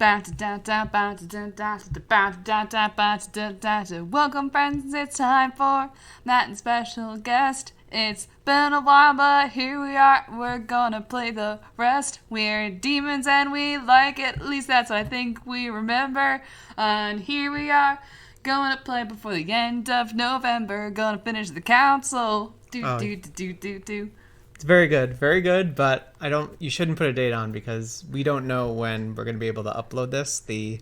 Welcome, friends. It's time for Matt and special guest. It's been a while, but here we are. We're gonna play the rest. We're demons and we like it. At least that's what I think we remember. And here we are, going to play before the end of November. Gonna finish the council. It's very good, but you shouldn't put a date on because we don't know when we're going to be able to upload this. The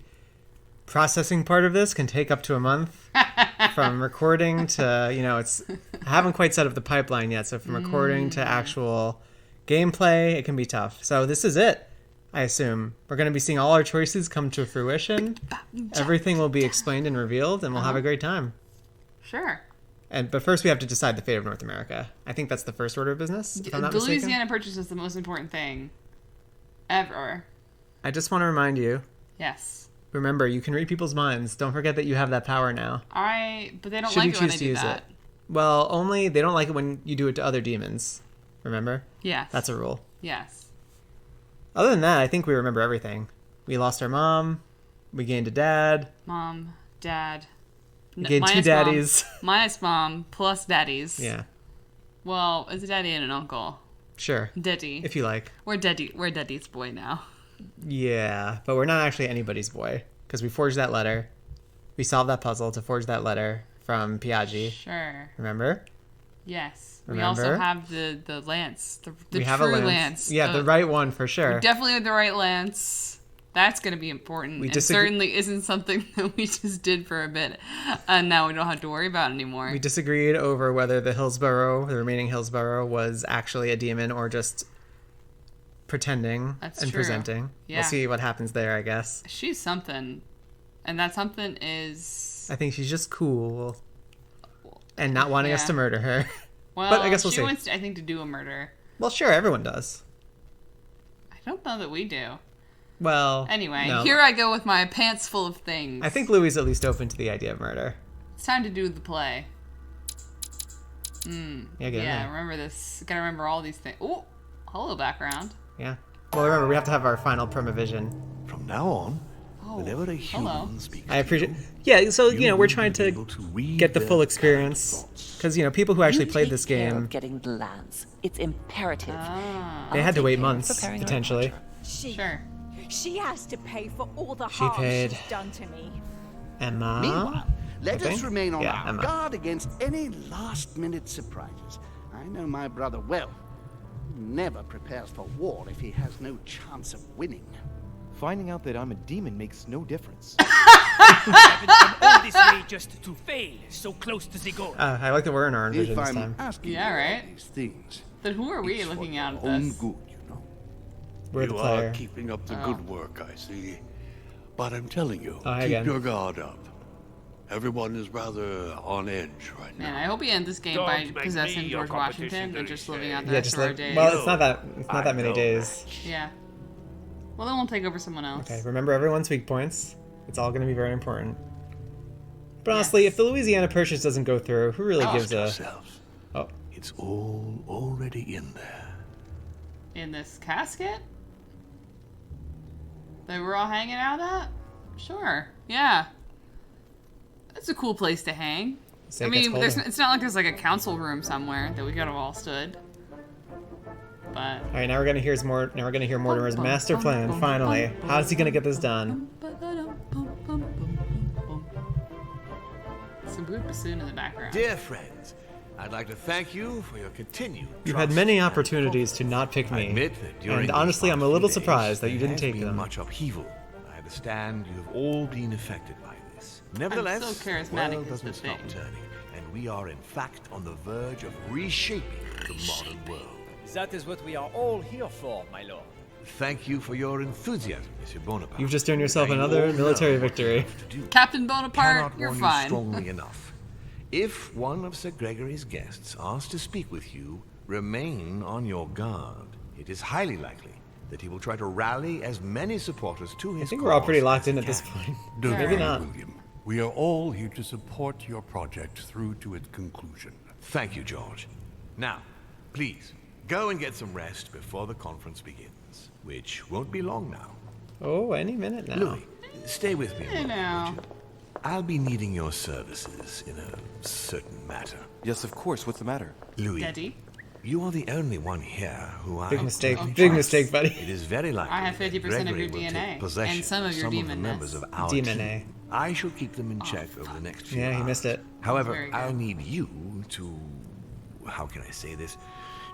processing part of this can take up to a month from recording to, I haven't quite set up the pipeline yet. So from recording to actual gameplay, it can be tough. So this is it, I assume. We're going to be seeing all our choices come to fruition. Everything will be explained and revealed, and we'll have a great time. Sure. But first we have to decide the fate of North America. I think that's the first order of business, if I'm not mistaken. The Louisiana Purchase is the most important thing ever. I just want to remind you. Yes. Remember, you can read people's minds. Don't forget that you have that power now. But they don't like it when I do that. Well, only they don't like it when you do it to other demons. Remember? Yes. That's a rule. Yes. Other than that, I think we remember everything. We lost our mom. We gained a dad. Mom, dad. We gained two daddies. Minus mom, plus daddies. Yeah. Well, it's a daddy and an uncle. Sure. Daddy. If you like. We're daddy's boy now. Yeah, but we're not actually anybody's boy. Because we forged that letter. We solved that puzzle to forge that letter from Piaggi. Sure. Remember? Yes. Remember? We also have the lance. The we true have a lance. Yeah, the right one for sure. We definitely have the right lance. That's going to be important. It certainly isn't something that we just did for a bit. And now we don't have to worry about it anymore. We disagreed over whether the remaining Hillsborough, was actually a demon or just pretending and presenting. Yeah. We'll see what happens there, I guess. She's something. And that something is... I think she's just cool. And not wanting us to murder her. Well, but I guess we'll see. She wants, I think, to do a murder. Well, sure, everyone does. I don't know that we do. Well, anyway, Here I go with my pants full of things. I think Louis is at least open to the idea of murder. It's time to do the play. Yeah, remember this. Gotta remember all these things. Oh, hello, background. Yeah. Well, remember, we have to have our final Primovision. From now on, whenever a human speaks I appreciate... Yeah, so, we're trying to get the full experience. Because, people who actually played this game... Getting the lance. It's imperative. They had to wait months, potentially. Sure. She has to pay for all the harm she's done to me. Emma. Meanwhile, let us remain on our Emma. guard against any last-minute surprises. I know my brother well. He never prepares for war if he has no chance of winning. Finding out that I'm a demon makes no difference. Haven't come all this way just to fail, so close to the goal. I like that we're in our vision If this I'm time. asking Yeah, you right. all these things, Then who are we it's looking for at your this? own good, We're the You player. are keeping up the good work, I see. But I'm telling you, hi keep again. your guard up. Everyone is rather on edge right Man, now. I hope he ends this game Don't by make possessing me your George Washington competition, and just Alicia. living out the Yeah, rest just of our like... days. Well, it's not that many days. Yeah. Well, then we'll take over someone else. Okay, remember everyone's weak points. It's all going to be very important. But honestly, if the Louisiana Purchase doesn't go through, who really gives a... yourselves. Oh. It's all already in there. In this casket? That we're all hanging out at? Sure. Yeah. That's a cool place to hang. I mean, it's not like there's like a council room somewhere that we could have all stood. But... All right, now we're gonna hear more. Now we're gonna hear Mortimer's master plan. Finally, how's he gonna get this done? Some good bassoon in the background. Dear friends, I'd like to thank you for your continued You've had trust many and opportunities to not pick I me, admit that during and these honestly, I'm a past little few surprised that days, you didn't there take has been them. much upheaval. I understand you have all been affected by this. Nevertheless, so the charismatic world is doesn't the stop thing. turning, and we are in fact on the verge of reshaping the modern world. That is what we are all here for, my lord. Thank you for your enthusiasm, Monsieur Bonaparte. You've just earned yourself Now you another all know military what you victory. have to do. Captain Bonaparte, Cannot you're warn fine. you strongly enough. If one of Sir Gregory's guests asks to speak with you, remain on your guard. It is highly likely that he will try to rally as many supporters to his I think we're all pretty cause locked as in he at this can. point. Don't Maybe worry, not. William. We are all here to support your project through to its conclusion. Thank you, George. Now, please, go and get some rest before the conference begins, which won't be long now. Oh, any minute now. Louis, stay with me a You moment, know. would you? I'll be needing your services in a certain matter. Yes, of course. What's the matter? Louis, Daddy. you are the only one here who I Big mistake. absolutely Big trust. mistake, buddy. It is very likely I have that 50% of Gregory your will DNA, take possession and some of your the demonness. members of our DNA. team. I shall keep them in check over the next few Yeah, he hours. missed it. However, Very good. I'll need you to, how can I say this,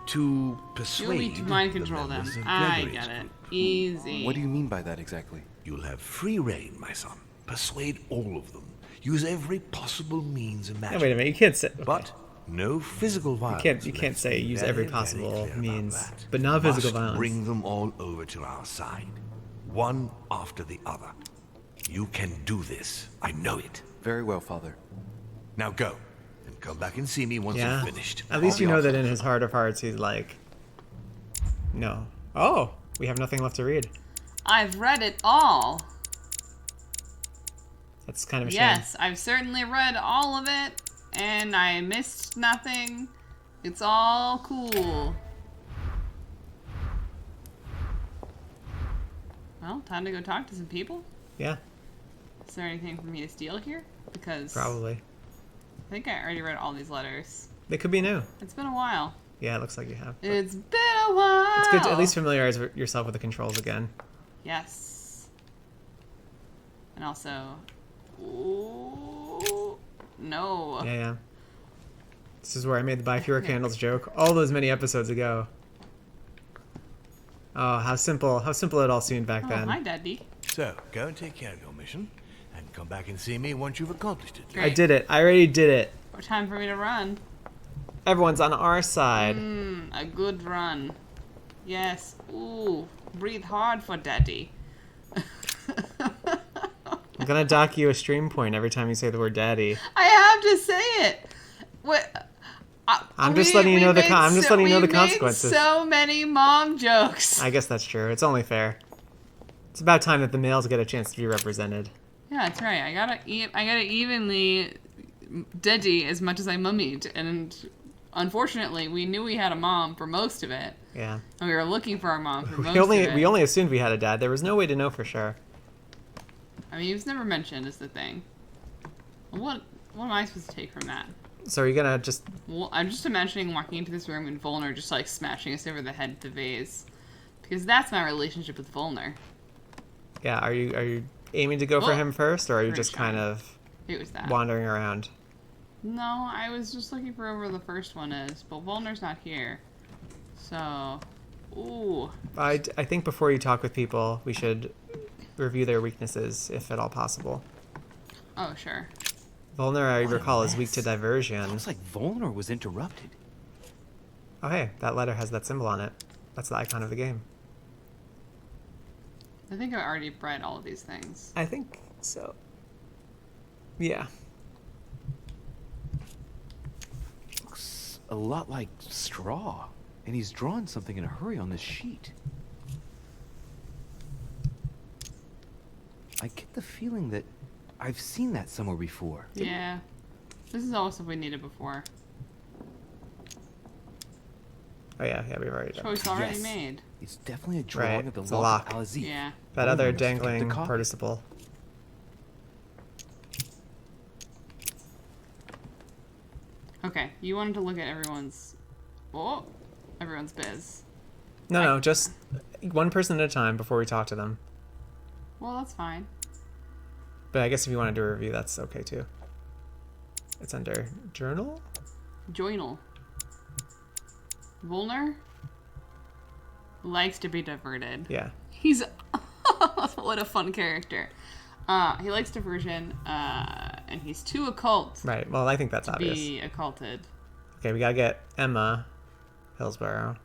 to persuade You'll need to mind the control them. members of I Gregory's get it. group. Easy. What do you mean by that exactly? You'll have free reign, my son. Persuade all of them. Use every possible means Yeah, imaginable. wait a minute. You can't say. But no physical violence. You can't Let's say be use very, every very possible clear about means, that. but not physical Must violence. Bring them all over to our side, one after the other. You can do this. I know it. Very well, Father. Now go, and come back and see me once Yeah. you're finished. At least you know that in his heart of hearts, he's like, no. Oh, we have nothing left to read. I've read it all. That's kind of a shame. Yes, I've certainly read all of it, and I missed nothing. It's all cool. Well, time to go talk to some people. Yeah, Is there anything for me to steal here? Because probably. I think I already read all these letters. They could be new. It's been a while. Yeah, it looks like you have. but It's been a while. It's good to at least familiarize yourself with the controls again. Yes. And also... Ooh, no. Yeah, yeah. This is where I made the buy fewer candles joke all those many episodes ago. Oh, how simple it all seemed back Oh, then. hi, Daddy. So, go and take care of your mission, and come back and see me once you've accomplished it. Great. I did it. I already did it. Time for me to run. Everyone's on our side. A good run. Yes. Ooh, breathe hard for Daddy. I'm gonna dock you a stream point every time you say the word daddy. I have to say it. What? I'm just letting you know the we consequences. Made so many mom jokes. I guess that's true. It's only fair. It's about time that the males get a chance to be represented. Yeah, that's right. I gotta evenly Daddy as much as I mummied, and unfortunately, we knew we had a mom for most of it, Yeah. and we were looking for our mom for most We only of it. we only assumed we had a dad. There was no way to know for sure. I mean, he was never mentioned, is the thing. What am I supposed to take from that? So are you gonna just Well, I'm just imagining walking into this room and Volner just like smashing us over the head with the vase, because that's my relationship with Volner. yeah? Are you aiming to go for Oh. him first, or are you Pretty just sure. kind of It was that. wandering around? No, I was just looking for where the first one is, but Volner's not here. So, ooh, I think before you talk with people, we should review their weaknesses, if at all possible. oh sure. Volner, I What a recall, is weak mess. to diversion. Looks like Volnor was interrupted. Oh, hey, that letter has that symbol on it. That's the icon of the game. I think I already read all of these things. I think so. Yeah. Looks a lot like straw. And he's drawn something in a hurry on this sheet. I get the feeling that I've seen that somewhere before. Yeah, this is all stuff we needed before. Oh yeah, we've already done. Choice already Yes. made. It's definitely a drawing Right, of the it's a law lock. of Al-Azif. Yeah. That Volnor other must have kept the dangling copy. participle. Okay, you wanted to look at everyone's biz. No, just one person at a time before we talk to them. Well, that's fine. But I guess if you want to do a review, that's okay too. It's under journal? Joinal. Volner likes to be diverted. Yeah. He's what a fun character. He likes diversion, and he's too occult Right. Well, I think that's to obvious. be occulted. Okay, we gotta get Emma Hillsborough,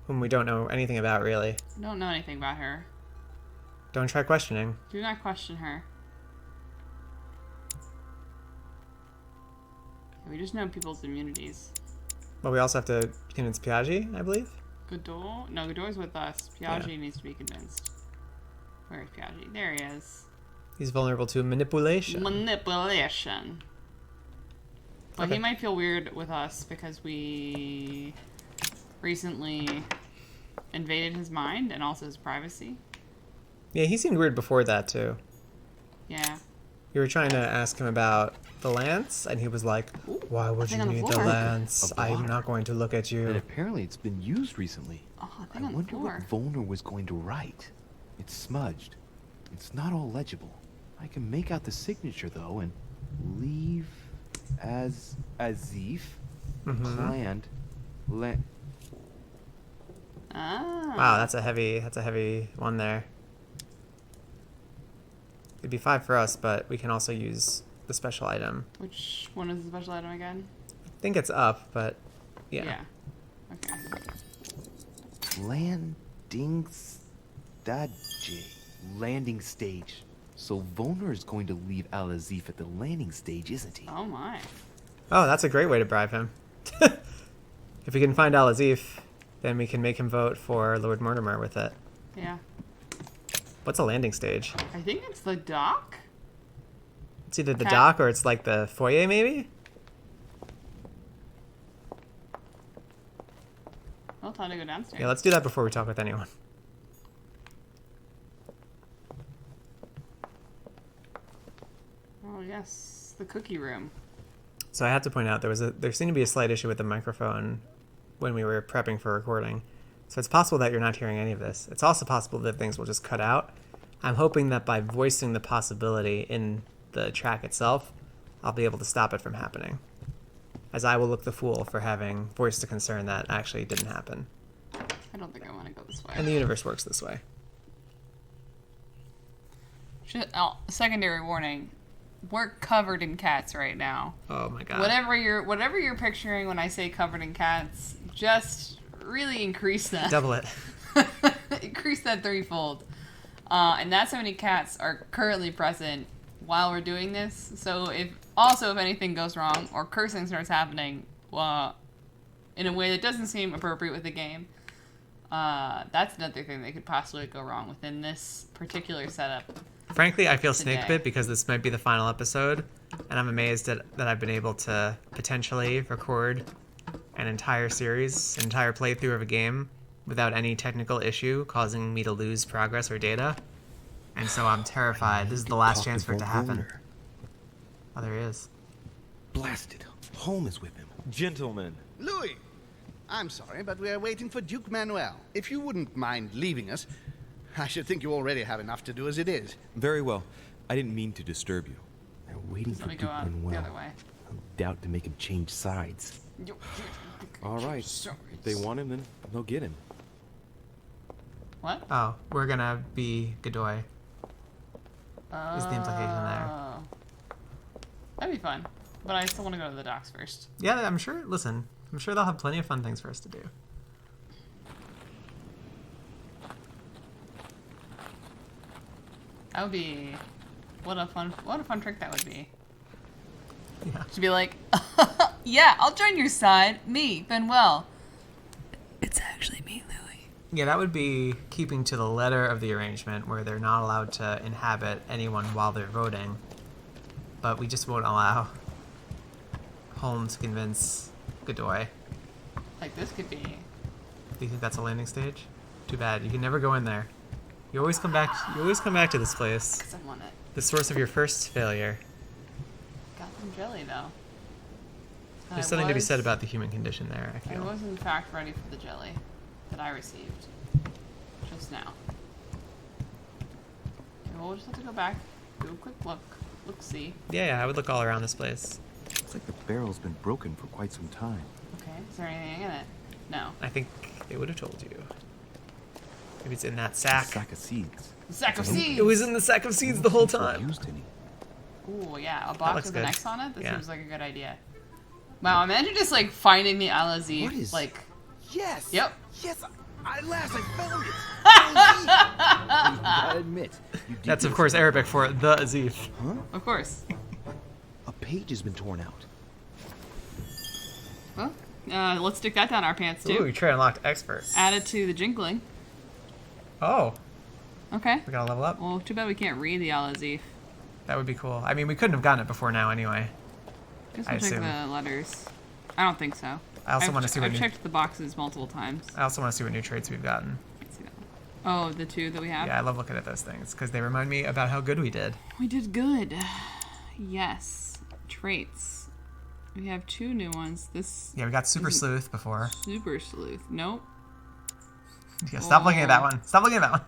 whom we don't know anything about really. Don't know anything about her. Don't try questioning. Do not question her. We just know people's immunities. But we also have to convince Piaggi, I believe. Godot? No, Godot's with us. Piaggi Yeah. needs to be convinced. Where is Piaggi? There he is. He's vulnerable to manipulation. Manipulation. But Okay. he might feel weird with us because we recently invaded his mind and also his privacy. Yeah, he seemed weird before that too. Yeah. You were trying to ask him about the lance, and he was like, "Why would you thing on the need the floor. lance? A I'm block. not going to look at And you." apparently it's been used recently. Oh, I I think on the wonder floor. what Volner was going to write. It's smudged. It's not all legible. I can make out the signature though, and leave as Azif planned. Ah. Wow, that's a heavy one there. It'd be 5 for us, but we can also use the special item. Which one is the special item again? I think it's up, but yeah. Okay. Landingsstage. Landing stage. So Volner is going to leave Al Azif at the landing stage, isn't he? Oh my. Oh, that's a great way to bribe him. If we can find Al Azif, then we can make him vote for Lord Mortimer with it. Yeah. What's a landing stage? I think it's the dock. It's either the Cat- dock or it's like the foyer, maybe? Well, time to go downstairs. Yeah, let's do that before we talk with anyone. Oh yes, the cookie room. So I have to point out there seemed to be a slight issue with the microphone when we were prepping for recording. So it's possible that you're not hearing any of this. It's also possible that things will just cut out. I'm hoping that by voicing the possibility in the track itself, I'll be able to stop it from happening. As I will look the fool for having voiced a concern that actually didn't happen. I don't think I want to go this way. And the universe works this way. Secondary warning. We're covered in cats right now. Oh my god. Whatever you're picturing when I say covered in cats, just really increase that. Double it. Increase that threefold. And that's how many cats are currently present while we're doing this. So if anything goes wrong or cursing starts happening in a way that doesn't seem appropriate with the game, that's another thing that could possibly go wrong within this particular setup. Frankly, I feel snake Today. bit because this might be the final episode, and I'm amazed that I've been able to potentially record an entire series, an entire playthrough of a game without any technical issue causing me to lose progress or data. And so I'm terrified. This is the last chance for it to happen. Oh, there he is. Blasted. Holmes is with him. Gentlemen. Louis! I'm sorry, but we are waiting for Duke Manuel. If you wouldn't mind leaving us, I should think you already have enough to do as it is. Very well. I didn't mean to disturb you. They're waiting Let for me Duke go out the Manuel. other way. No doubt to make him change sides. All right. If they want him, then they'll get him. What? Oh, we're gonna be Godoy. Is the implication there. Oh. That'd be fun. But I still want to go to the docks first. Yeah, I'm sure they'll have plenty of fun things for us to do. That would be... What a fun trick that would be. Yeah. To be like, yeah, I'll join your side. Me, Benwell. It's actually me, Louis. Yeah, that would be keeping to the letter of the arrangement where they're not allowed to inhabit anyone while they're voting. But we just won't allow Holmes to convince Godoy. Like, this could be... Do you think that's a landing stage? Too bad. You can never go in there. You always come back to this place. Because I want it. The source of your first failure. Got some jelly, though. There's something to be said about the human condition there, I I feel. was, in fact, ready for the jelly that I received just now. Okay, well, we'll just have to go back, do a quick look-see. Yeah, I would look all around this place. Looks like the barrel's been broken for quite some time. Okay, is there anything in it? No. I think they would have told you. Maybe it's in that sack. Sack of seeds. The sack of seeds! It was in the sack of seeds the whole time. Used any? Ooh, yeah, a box looks with an good. X on it? That Yeah. seems like a good idea. Wow, imagine just, like, finding the Al-Azif, What is- like... Yes. Yep. Yes. At last I found it. I admit. You did That's, of this. course, Arabic for the Azif. Huh? Of course. A page has been torn out. Well, let's stick that down our pants, too. Ooh, you try unlocked expert. Add it to the jingling. Oh, Okay. we gotta level up. Well, too bad we can't read the Al-Azif. That would be cool. I mean, we couldn't have gotten it before now anyway. Guess I we'll check assume. the letters. I don't think so. I also want to see what I've new, checked the boxes multiple times. I also want to see what new traits we've gotten. Let's see that. Oh, the 2 that we have? Yeah, I love looking at those things because they remind me about how good we did. We did good. Yes. Traits. We have 2 new ones. This. Yeah, we got Super Sleuth before. Super Sleuth. Nope. Yeah, stop looking at that one. Stop looking at that one.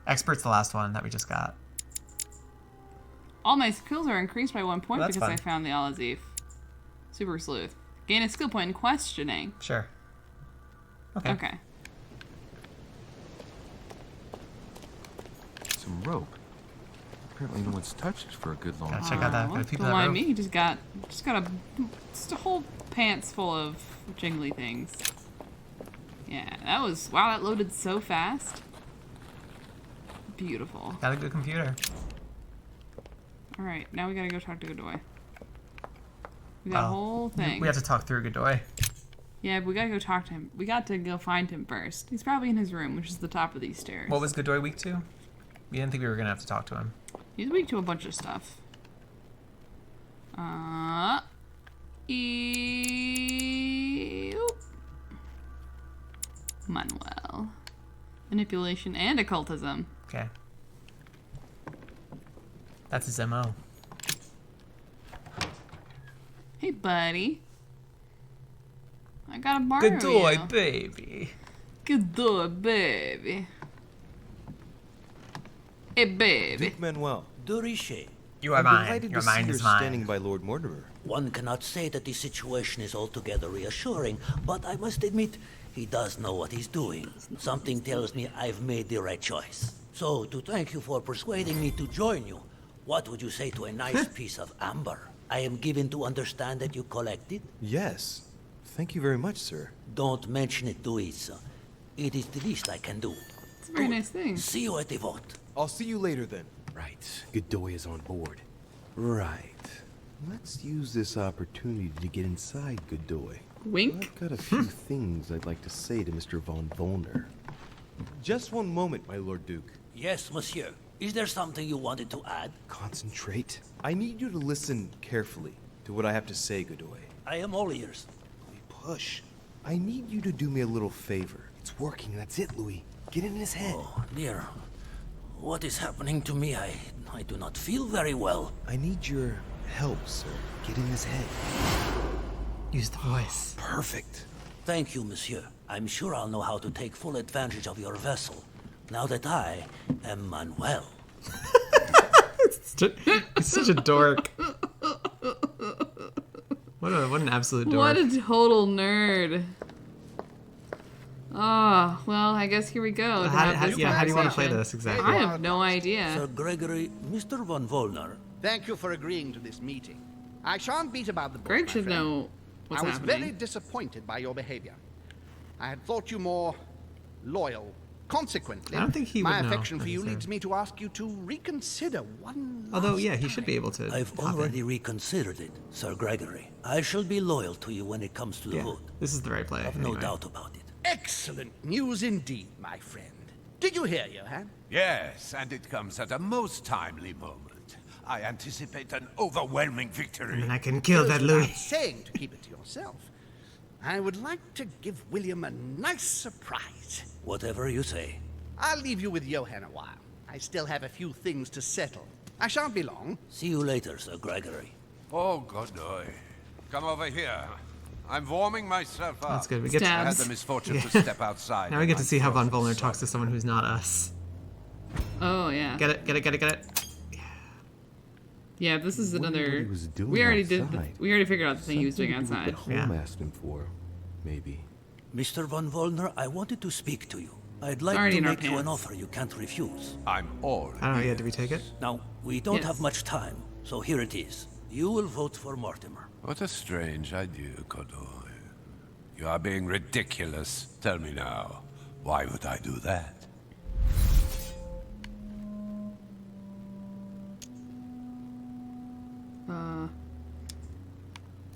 Expert's the last one that we just got. All my skills are increased by 1 point Well, because fun. I found the Al-Azif. Super Sleuth. Gain a skill point in questioning. Sure. Okay. Okay. Some rope. Apparently no one's touched it for a good long Gotta time. check out that. Well, Gotta peep don't that mind rope. me. He just got a whole pants full of jingly things. Yeah, that was wow. That loaded so fast. Beautiful. Got a good computer. All right, now we gotta go talk to Godoy. We got a whole thing. We have to talk through Godoy. Yeah, but we gotta go talk to him. We got to go find him first. He's probably in his room, which is the top of these stairs. What was Godoy weak to? We didn't think we were gonna have to talk to him. He's weak to a bunch of stuff. Manuel. Manipulation and occultism. Okay. That's his MO. Hey, buddy. I gotta borrow Godoy, you. baby. Godoy, baby. Hey, baby. Duke Manuel. Doriche. You are I'm mine. delighted Your to mind see is you're mine. standing by Lord Mortimer. One cannot say that the situation is altogether reassuring, but I must admit, he does know what he's doing. Something tells me I've made the right choice. So, to thank you for persuading me to join you, what would you say to a nice piece of amber? I am given to understand that you collect it? Yes. Thank you very much, sir. Don't mention it to Isa. It is the least I can do. It's a very nice thing. See you at the vault. I'll see you later then. Right. Godoy is on board. Right. Let's use this opportunity to get inside Godoy. Wink. I've got a few things I'd like to say to Mr. von Volner. Just one moment, my Lord Duke. Yes, monsieur. Is there something you wanted to add? Concentrate. I need you to listen carefully to what I have to say, Godoy. I am all ears. Push. I need you to do me a little favor. It's working, that's it, Louis. Get in his head. Oh, dear. What is happening to me? I do not feel very well. I need your help, sir. Get in his head. Use the voice. Perfect. Thank you, monsieur. I'm sure I'll know how to take full advantage of your vessel, now that I am Manuel. He's such a dork. What an absolute dork. What a total nerd. Oh, well, I guess here we go. How do you want to play this exactly? I have no idea. Sir Gregory, Mr. von Volner. Thank you for agreeing to this meeting. I shan't beat about the bush, Greg my should friend. know what's I was happening. very disappointed by your behavior. I had thought you more loyal. Consequently, I don't think he my would know, affection for you sir. leads me to ask you to reconsider one Although, last yeah, he should be able to. I've hop in. already reconsidered it, Sir Gregory. I shall be loyal to you when it comes to the Yeah, vote. this is the right play. I've no anyway. doubt about it. Excellent news indeed, my friend. Did you hear, Johann? Yes, and it comes at a most timely moment. I anticipate an overwhelming victory. And I can kill that Goes without Louis. saying to keep it to yourself. I would like to give William a nice surprise. Whatever you say. I'll leave you with Johann a while. I still have a few things to settle. I shan't be long. See you later, Sir Gregory. Oh, Godoy. Come over here. I'm warming myself up. That's good. We get I had Stabs. the misfortune Yeah. to step outside. Now we in get to my see how Von frozen Volner talks to someone who's not us. Oh, yeah. Get it, get it, get it, get it. Yeah, this is Wonder what another. he was doing We already outside. we already figured out the thing he was doing Something outside. The home asked him for, maybe. Mr. von Volner, I wanted to speak to you. I'd like Already to in our make you an pants. offer you can't refuse. I'm all. I don't know. Yeah, did we take it? Now, we don't Yes. have much time, so here it is. You will vote for Mortimer. What a strange idea, Godoy. You are being ridiculous. Tell me now, why would I do that?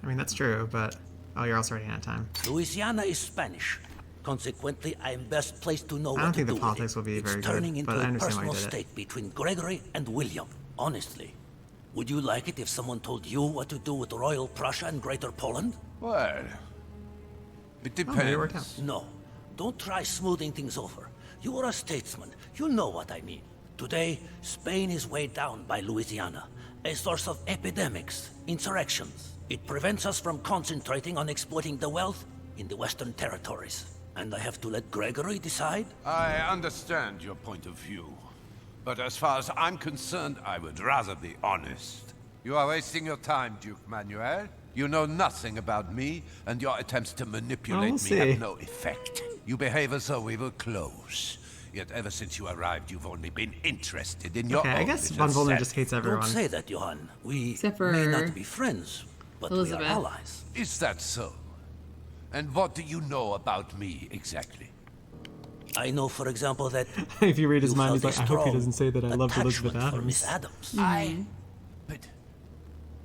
I mean, that's true, but oh, you're also running out of time. Louisiana is Spanish. Consequently, I am best placed to know I what don't to think do the with politics it. will be It's very turning good, into but I a understand why personal you did it. stake between Gregory and William. Honestly, would you like it if someone told you what to do with Royal Prussia and Greater Poland? Well, it depends. No, don't try smoothing things over. You are a statesman. You know what I mean. Today, Spain is weighed down by Louisiana, a source of epidemics, insurrections. It prevents us from concentrating on exploiting the wealth in the Western territories. And I have to let Gregory decide? I understand your point of view. But as far as I'm concerned, I would rather be honest. You are wasting your time, Duke Manuel. You know nothing about me, and your attempts to manipulate me have no effect. You behave as though we were close. Yet ever since you arrived, you've only been interested in your own I guess little Von Volner self. just hates everyone. Don't say that, Johann. We Except for may not be friends, but Elizabeth. we are allies. Is that so? And what do you know about me, exactly? I know, for example, that If you read his you mind, he's felt like, a I hope he strong doesn't say that I loved Elizabeth attachment for Miss Adams. Adams. But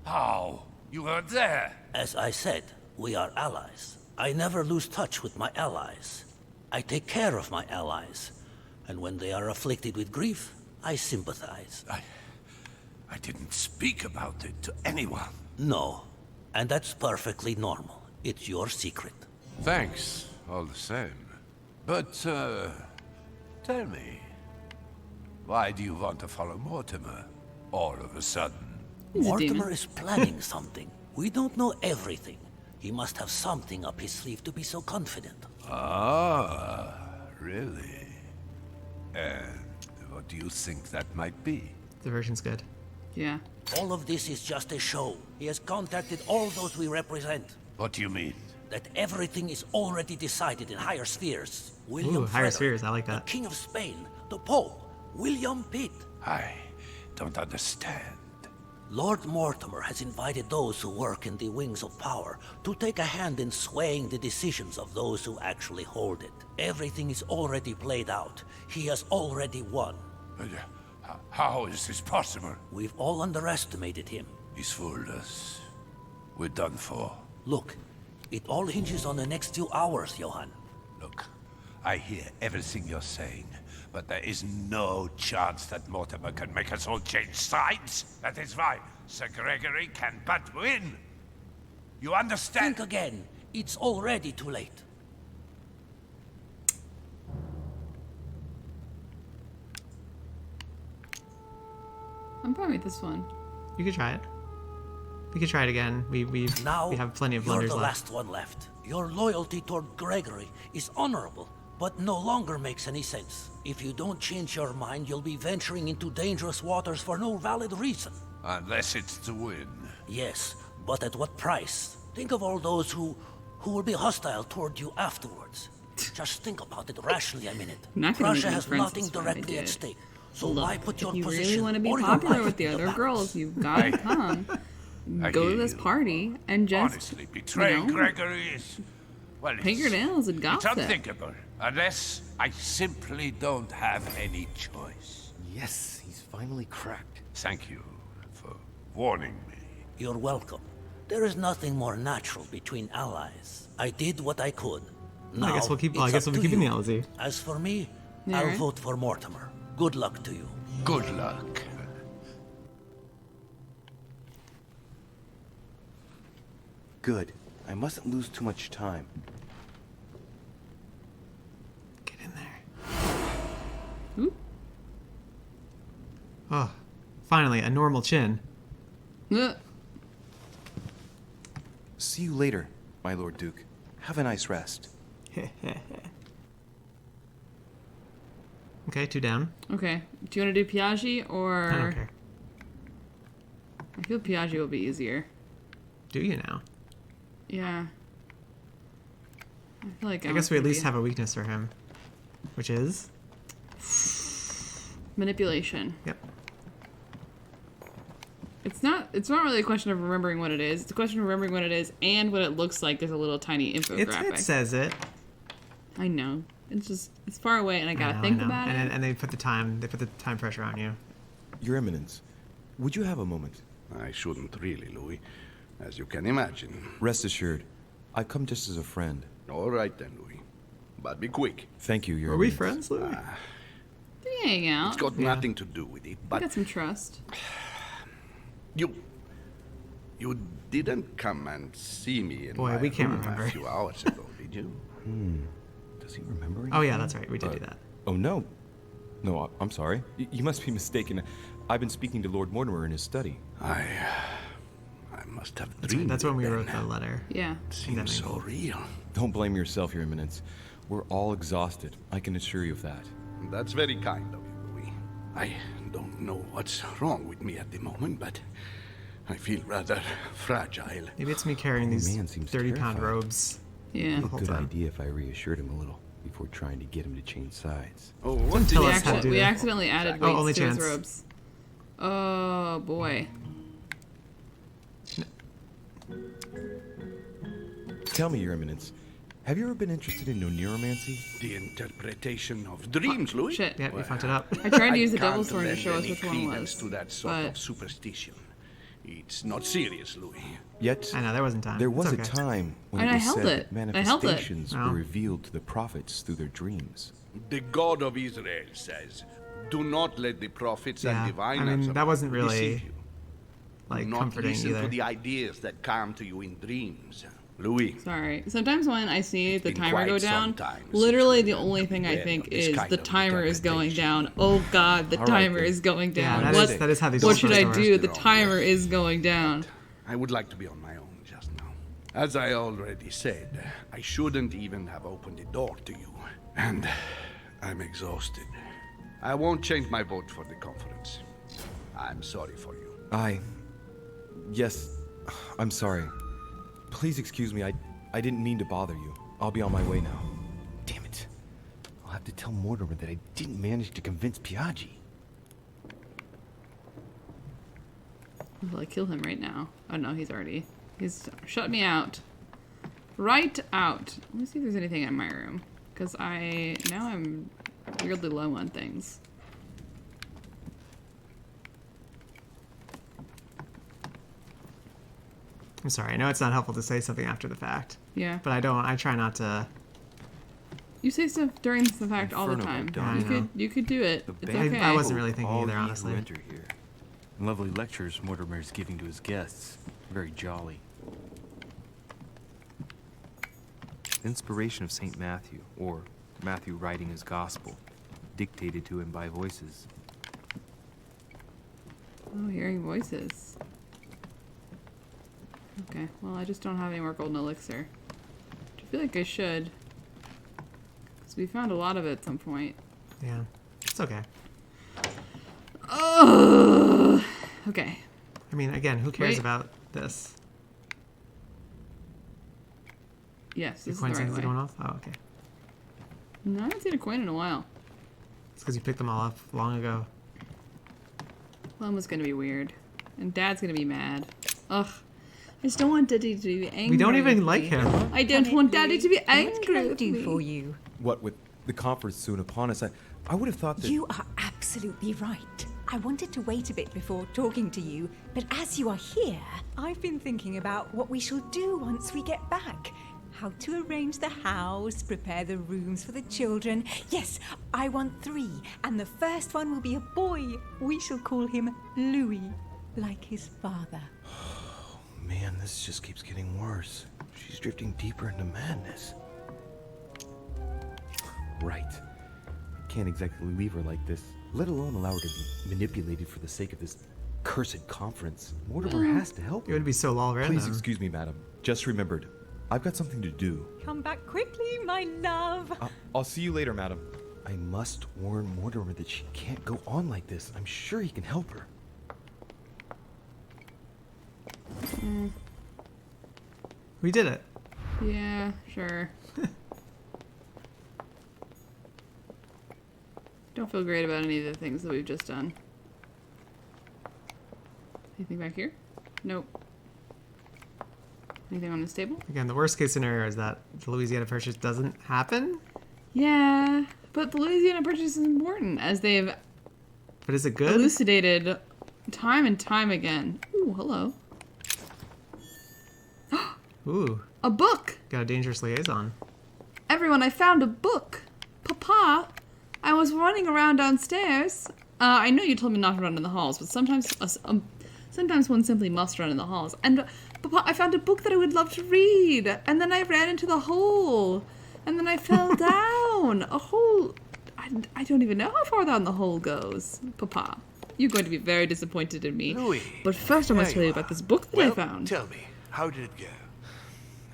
how? You were there. As I said, we are allies. I never lose touch with my allies. I take care of my allies. And when they are afflicted with grief, I sympathize. I didn't speak about it to anyone. No. And that's perfectly normal. It's your secret. Thanks, all the same. But, tell me, why do you want to follow Mortimer all of a sudden? Mortimer is planning something. We don't know everything. He must have something up his sleeve to be so confident. Ah, really? And what do you think that might be? The version's good. Yeah. All of this is just a show. He has contacted all those we represent. What do you mean? That everything is already decided in higher spheres. William Ooh, higher Frederick, spheres, I like that. the King of Spain, the Pope, William Pitt. I don't understand. Lord Mortimer has invited those who work in the wings of power to take a hand in swaying the decisions of those who actually hold it. Everything is already played out. He has already won. But, how is this possible? We've all underestimated him. He's fooled us. We're done for. Look, it all hinges on the next few hours, Johann. Look, I hear everything you're saying, but there is no chance that Mortimer can make us all change sides. That is why Sir Gregory can but win. You understand? Think again. It's already too late. I'm fine with this one. You could try it. We could try it again. We have plenty of You're blunders the left. last one left. Your loyalty toward Gregory is honorable, but no longer makes any sense. If you don't change your mind, you'll be venturing into dangerous waters for no valid reason. Unless it's to win. Yes, but at what price? Think of all those who will be hostile toward you afterwards. Just think about it rationally a minute. Not gonna Russia make has friends nothing is what I directly did. at stake. So Look, why put your if you position really want to be or your popular life with the in other balance? girls, you've got to come. Go hear to this you. party and just, Honestly, betraying you know, Gregory is... Well, paint your nails and it's gossip. unthinkable. Unless I simply don't have any choice. Yes, he's finally cracked. Thank you for warning me. You're welcome. There is nothing more natural between allies. I did what I could. Now, I guess we'll keep. I it's guess up we'll to be keeping you. the LZ. As for me, Yeah, I'll right. vote for Mortimer. Good luck to you. Good luck. Good. I mustn't lose too much time. Get in there. Oop. Oh, finally a normal chin. Ugh. See you later, my Lord Duke. Have a nice rest. Okay, 2 down. Okay. Do you want to do Piaggi or? I don't care. I feel Piaggi will be easier. Do you now? Yeah. I feel like I guess we at least have a weakness for him, which is manipulation. Yep. It's not really a question of remembering what it is. It's a question of remembering what it is and what it looks like. There's a little tiny infographic. It says it. I know. It's just it's far away and I gotta know, think I know. about it. And they put the time pressure on you. Your Eminence, would you have a moment? I shouldn't really, Louis, as you can imagine. Rest assured, I've come just as a friend. All right then, Louis. But be quick. Thank you, Your Are we Eminence. friends, Louis? We hang out. It's got nothing to do with it, We but got some trust. you You didn't come and see me in Boy, my we can't room remember. a few hours ago, did you? Does he remember Oh yeah, anything? that's right. We did do that. Oh, no. No, I'm sorry. You must be mistaken. I've been speaking to Lord Mortimer in his study. I must have That's, right. dreamed. That's when we it wrote then. the letter. Yeah. Seems so real. Don't blame yourself, Your Eminence. We're all exhausted. I can assure you of that. That's very kind of you, Louis. I don't know what's wrong with me at the moment, but I feel rather fragile. Maybe it's me carrying these man seems 30-pound terrified. robes. Yeah. The whole Good time. idea if I reassured him a little before trying to get him to change sides. Oh, what Tell We, us how to do we that. accidentally added Oh, weights only to his chance. robes. Oh boy. Tell me, Your Eminence, have you ever been interested in neuromancy? The interpretation of dreams, Louis? Shit. Yeah, we fucked it up. I tried to use the can't devil's horn to lend show us any which one it credence was. to that sort But of superstition. It's not serious, Louis. Yet, I know, there wasn't time. there It's was okay. a time when And it I was held said it. that I held it. manifestations Oh. were revealed to the prophets through their dreams. The God of Israel says, "Do not let the prophets Yeah, and I diviners mean, that wasn't really, deceive you. like, Do not comforting listen either. to the ideas that come to you in dreams, Louis." sorry. Sometimes when I see the been timer go quite down, some time since literally we've the been only thing I aware think of this is kind the of timer is going interpretation. down. Oh god, the All right, timer then. is going down. that what is- that is how these what should I stories do? are. The timer is going down. I would like to be on my own just now. As I already said, I shouldn't even have opened the door to you. And I'm exhausted. I won't change my vote for the conference. I'm sorry for you. Yes, I'm sorry. Please excuse me, I didn't mean to bother you. I'll be on my way now. Damn it. I'll have to tell Mortimer that I didn't manage to convince Piaggi. Will I kill him right now? Oh no, he's shut me out. Right out. Let me see if there's anything in my room. Because now I'm weirdly low on things. I'm sorry. I know it's not helpful to say something after the fact. Yeah. But I try not to. You say stuff during the fact all the Inferno time. by dawn. I know. You could do it. The It's band okay. I wasn't really thinking All either, ye who honestly. enter here. Lovely lectures Mortimer's giving to his guests. Very jolly. Inspiration of St. Matthew, or Matthew writing his gospel, dictated to him by voices. Oh, hearing voices. Okay, well, I just don't have any more golden elixir. Which I feel like I should. Because we found a lot of it at some point. Yeah. It's okay. Ugh. Okay. I mean, again, who cares Wait. about this? Yes, Your this is coin the right signs way. are going off? Oh, okay. No, I haven't seen a coin in a while. It's because you picked them all up long ago. Mama's gonna be weird. And Dad's gonna be mad. Ugh. I just don't want Daddy to be angry. We don't even with like me. him. I don't want Daddy to be angry What can I with do me. for you? What, with the conference soon upon us, I would have thought that... You are absolutely right. I wanted to wait a bit before talking to you, but as you are here, I've been thinking about what we shall do once we get back. How to arrange the house, prepare the rooms for the children. Yes, I want 3, and the first one will be a boy. We shall call him Louis, like his father. Man, this just keeps getting worse. She's drifting deeper into madness. Right. I can't exactly leave her like this, let alone allow her to be manipulated for the sake of this cursed conference. Mortimer has to help It her. would be so lol random. Please excuse me, madam. Just remembered. I've got something to do. Come back quickly, my love. I'll see you later, madam. I must warn Mortimer that she can't go on like this. I'm sure he can help her. We did it. Yeah, sure. Don't feel great about any of the things that we've just done. Anything back here? Nope. Anything on this table? Again, the worst case scenario is that the Louisiana Purchase doesn't happen. Yeah, but the Louisiana Purchase is important, as they've But is it good? elucidated time and time again. Ooh, hello. Ooh, A book! got a dangerous liaison. Everyone, I found a book. Papa, I was running around downstairs. I know you told me not to run in the halls, but sometimes Sometimes one simply must run in the halls. And, Papa, I found a book that I would love to read. And then I ran into the hole. And then I fell down. A hole. I don't even know how far down the hole goes. Papa, you're going to be very disappointed in me. Louis, but first I must tell you about this book that I found. Tell me, how did it go?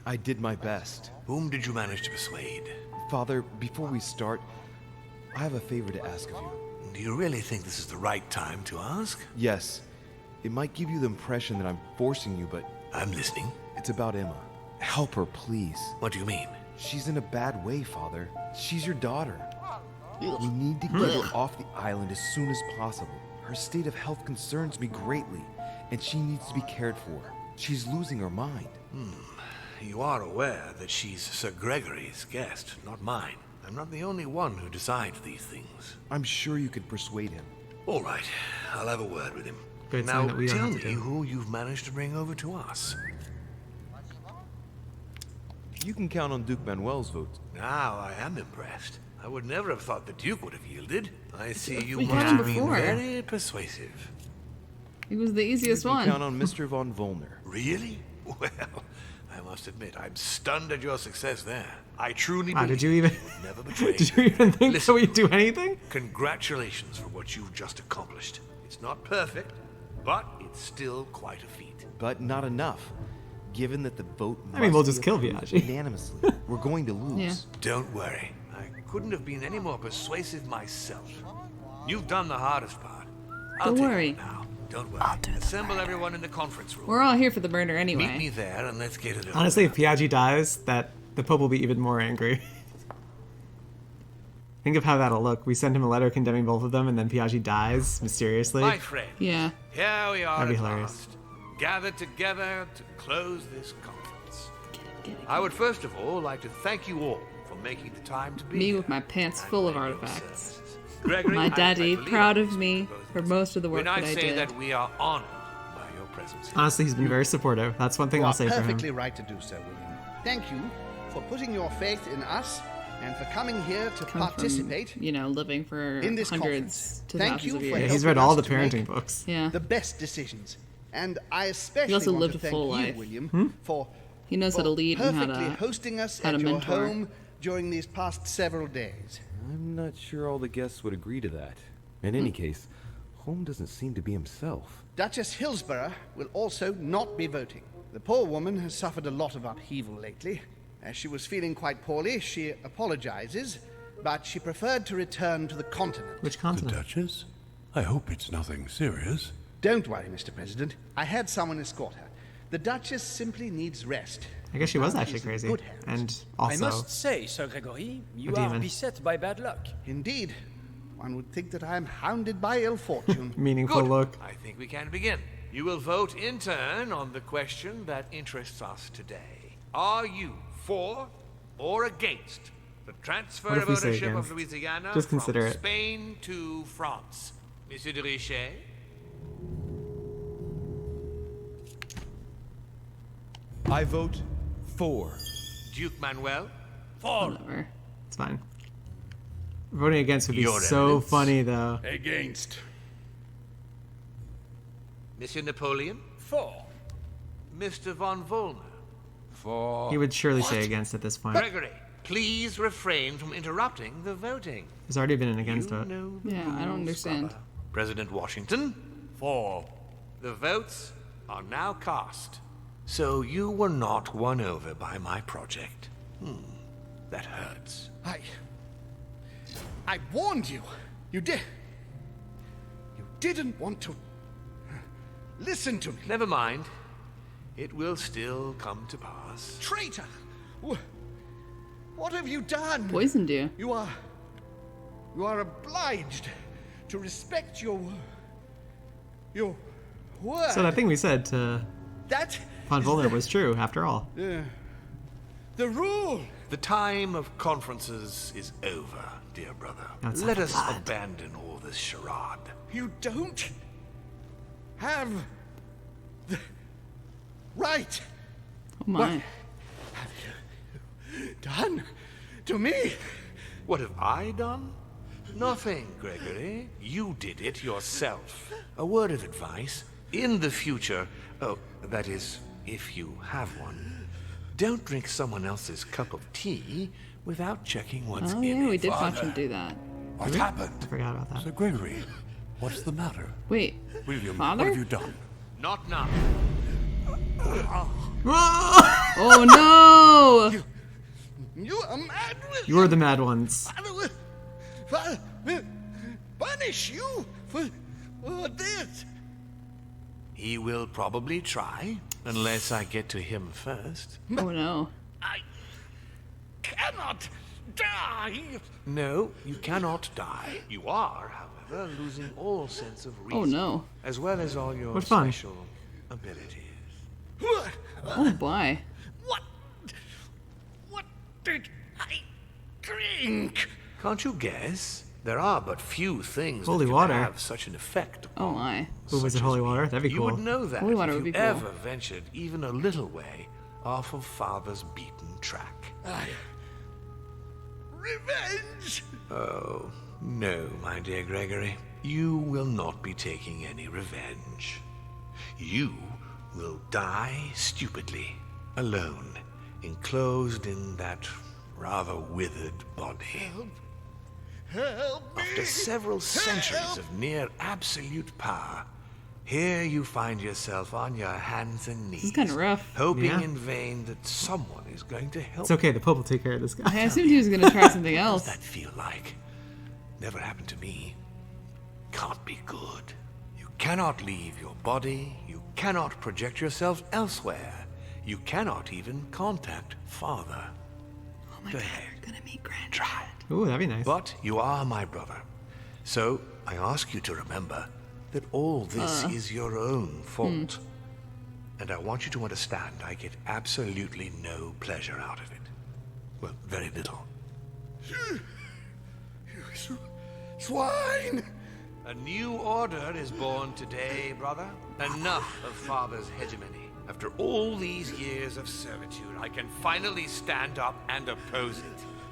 I did my best. Whom did you manage to persuade? Father, before we start, I have a favor to ask of you. Do you really think this is the right time to ask? Yes. It might give you the impression that I'm forcing you, but... I'm listening. It's about Emma. Help her, please. What do you mean? She's in a bad way, Father. She's your daughter. We need to get her off the island as soon as possible. Her state of health concerns me greatly, and she needs to be cared for. She's losing her mind. You are aware that she's Sir Gregory's guest, not mine. I'm not the only one who decides these things. I'm sure you could persuade him. All right, I'll have a word with him. Good Now, sign that we don't tell have to me do. who you've managed to bring over to us. You can count on Duke Manuel's vote. Now I am impressed. I would never have thought the Duke would have yielded. I see you We must had him have been before. very persuasive. It was the easiest You can one. count on Mr. von Volner. Really? Well, I must admit, I'm stunned at your success there. I truly Wow, believe did you even would never betray did you even think Listen, that we'd do anything? Congratulations for what you've just accomplished. It's not perfect, but it's still quite a feat. But not enough. Given that the vote I mean, we'll must just be kill approved Viaggi. unanimously, we're going to lose. Yeah. Don't worry. I couldn't have been any more persuasive myself. You've done the hardest part. I'll Don't take worry. it now. Don't worry. Assemble everyone in the conference room. We're all here for the murder Meet me anyway. there and let's get it over. Honestly, if Piaggi dies, the Pope will be even more angry. Think of how that'll look. We send him a letter condemning both of them, and then Piaggi dies mysteriously. My friend. Yeah. Here we are That'd be at hilarious. last, gathered together to close this conference. I would first of all like to thank you all for making the time to be Me here. with my pants full of artifacts. Gregory, My I daddy, believe proud I of can me speak both for of most of the work when I that I say did. that we are honored by your presence here. Honestly, he's been very supportive. That's one thing You I'll are say for him. perfectly right to do so, William. Thank you for putting your faith in us and for coming here to Come participate from, living for in this hundreds conference. to Thank thousands you of for years. Yeah, he's read all the helping us to parenting make books. Yeah. the best decisions. And I especially He also want lived to a thank full you, life. William, for He knows how to lead and perfectly how to hosting us how to at your mentor. home during these past several days. I'm not sure all the guests would agree to that. In any case, Holm doesn't seem to be himself. Duchess Hillsborough will also not be voting. The poor woman has suffered a lot of upheaval lately. As she was feeling quite poorly, she apologizes, but she preferred to return to the continent. Which The continent? Duchess? I hope it's nothing serious. Don't worry, Mr. President. I had someone escort her. The Duchess simply needs rest. I guess she was Now actually she's in crazy. good hands. And I also, must say, Sir Gregory, you A are demon. beset by bad luck. Indeed. One would think that I am hounded by ill fortune. meaningful Good. look. I think we can begin. You will vote in turn on the question that interests us today. Are you for or against the transfer What if of we say ownership against? of Louisiana Just from consider it. Spain to France? Monsieur de Richet? I vote for. Duke Manuel? Whatever. It's fine. Voting against would be Your so evidence? funny, though. Against. Monsieur Napoleon? For. Mr. von Volner? For. He would surely say against at this point. Gregory, please refrain from interrupting the voting. There's already been an against vote. Know the Yeah, I don't rules, understand. brother. President Washington? For. The votes are now cast. So you were not won over by my project. That hurts. I warned you. You did. You didn't want to listen to me. Never mind. It will still come to pass. Traitor! What have you done? Poisoned you. You are obliged to respect your word. So that thing we said to That Von is Volner was true, after all. the rule. The time of conferences is over, dear brother. That's Let like us that. abandon all this charade. You don't have the right. Oh my. What have you done to me? What have I done? Nothing, Gregory. You did it yourself. A word of advice. In the future, oh, that is, if you have one, don't drink someone else's cup of tea without checking what's Oh, in yeah, it. we did watch him do that. What happened? I forgot about that. Sir Gregory, what's the matter? Wait, William, Father? what have you done? Not now. Oh no! You are mad, William. You're the mad ones. Father will punish you for this. He will probably try, unless I get to him first. Oh no. I cannot die. No, you cannot die. You are, however, losing all sense of reason. Oh no. As well as all your What fun. special abilities. Oh boy. What did I drink? Can't you guess? There are but few things Holy that can water. have such an effect. Oh my. Ooh, was it holy water? That'd be You cool. would know that Holy water if would you be cool. ever ventured even a little way off of Father's beaten track. Revenge. Oh, no, my dear Gregory. You will not be taking any revenge. You will die stupidly, alone, enclosed in that rather withered body. Help me. After several centuries of near absolute power, here you find yourself on your hands and knees, This is kind of rough. hoping Yeah. in vain that someone is going to help. It's okay, the Pope will take care of this guy. I assumed he was gonna try something What else. does that feel like? Never happened to me. Can't be good. You cannot leave your body. You cannot project yourself elsewhere. You cannot even contact Father. Oh my Go god, ahead. you're gonna meet Granddad. Try. Ooh, that'd be nice. But you are my brother. So I ask you to remember that all this is your own fault. And I want you to understand I get absolutely no pleasure out of it. Well, very little. You swine. A new order is born today, brother. Enough of Father's hegemony. After all these years of servitude, I can finally stand up and oppose it.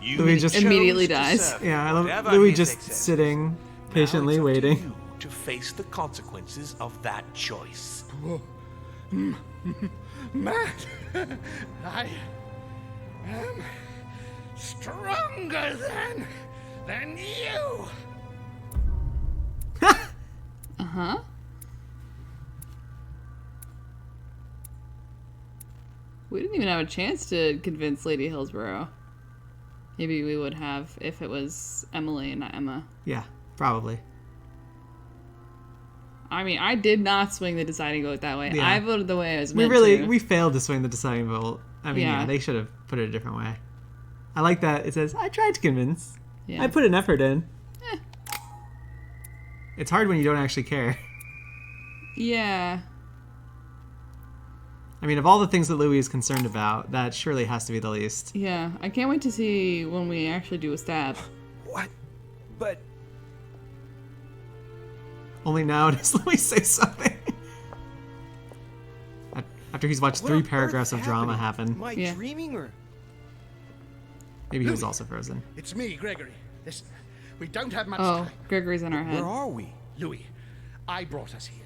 You Louis just chose immediately to dies. serve Yeah, I love whatever Louis his just excesses. sitting patiently Now it's up to waiting. you to face the consequences of that choice. Matt, I am stronger than you. Uh-huh. We didn't even have a chance to convince Lady Hillsborough. Maybe we would have if it was Emily and not Emma. Yeah, probably. I mean, I did not swing the deciding vote that way. Yeah. I voted the way I was We meant to. we failed to swing the deciding vote. I mean, yeah, Yeah. they should have put it a different way. I like that it says, I tried to convince. Yeah. I put an effort in. It's hard when you don't actually care. Yeah. I mean, of all the things that Louis is concerned about, that surely has to be the least. Yeah. I can't wait to see when we actually do a stab. What? But Only now does Louis say something. After he's watched what 3 on paragraphs of earth's drama happening? happen. Am I Yeah. dreaming or? Maybe he was also frozen. It's me, Gregory. Listen, we don't have much Oh, time. Gregory's in our head. Where are we? Louis, I brought us here.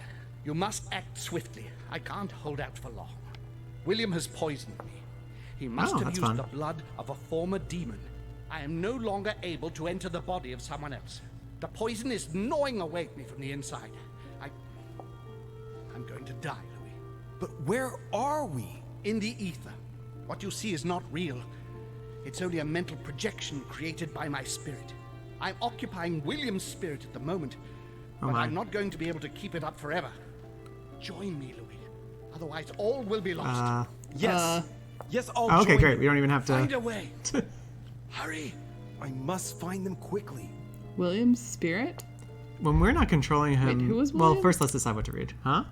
You must act swiftly. I can't hold out for long. William has poisoned me. He must have that's used fun. the blood of a former demon. I am no longer able to enter the body of someone else. The poison is gnawing away at me from the inside. I'm going to die, Louis. But where are we? In the ether. What you see is not real. It's only a mental projection created by my spirit. I'm occupying William's spirit at the moment, but my. I'm not going to be able to keep it up forever. Join me, Louis. Otherwise, all will be lost. Yes. Yes, I'll Oh, okay, join great. you. We don't even have Find to. a way. Hurry. I must find them quickly. William's spirit? When we're not controlling him. who was well, William? first let's decide what to read. Huh?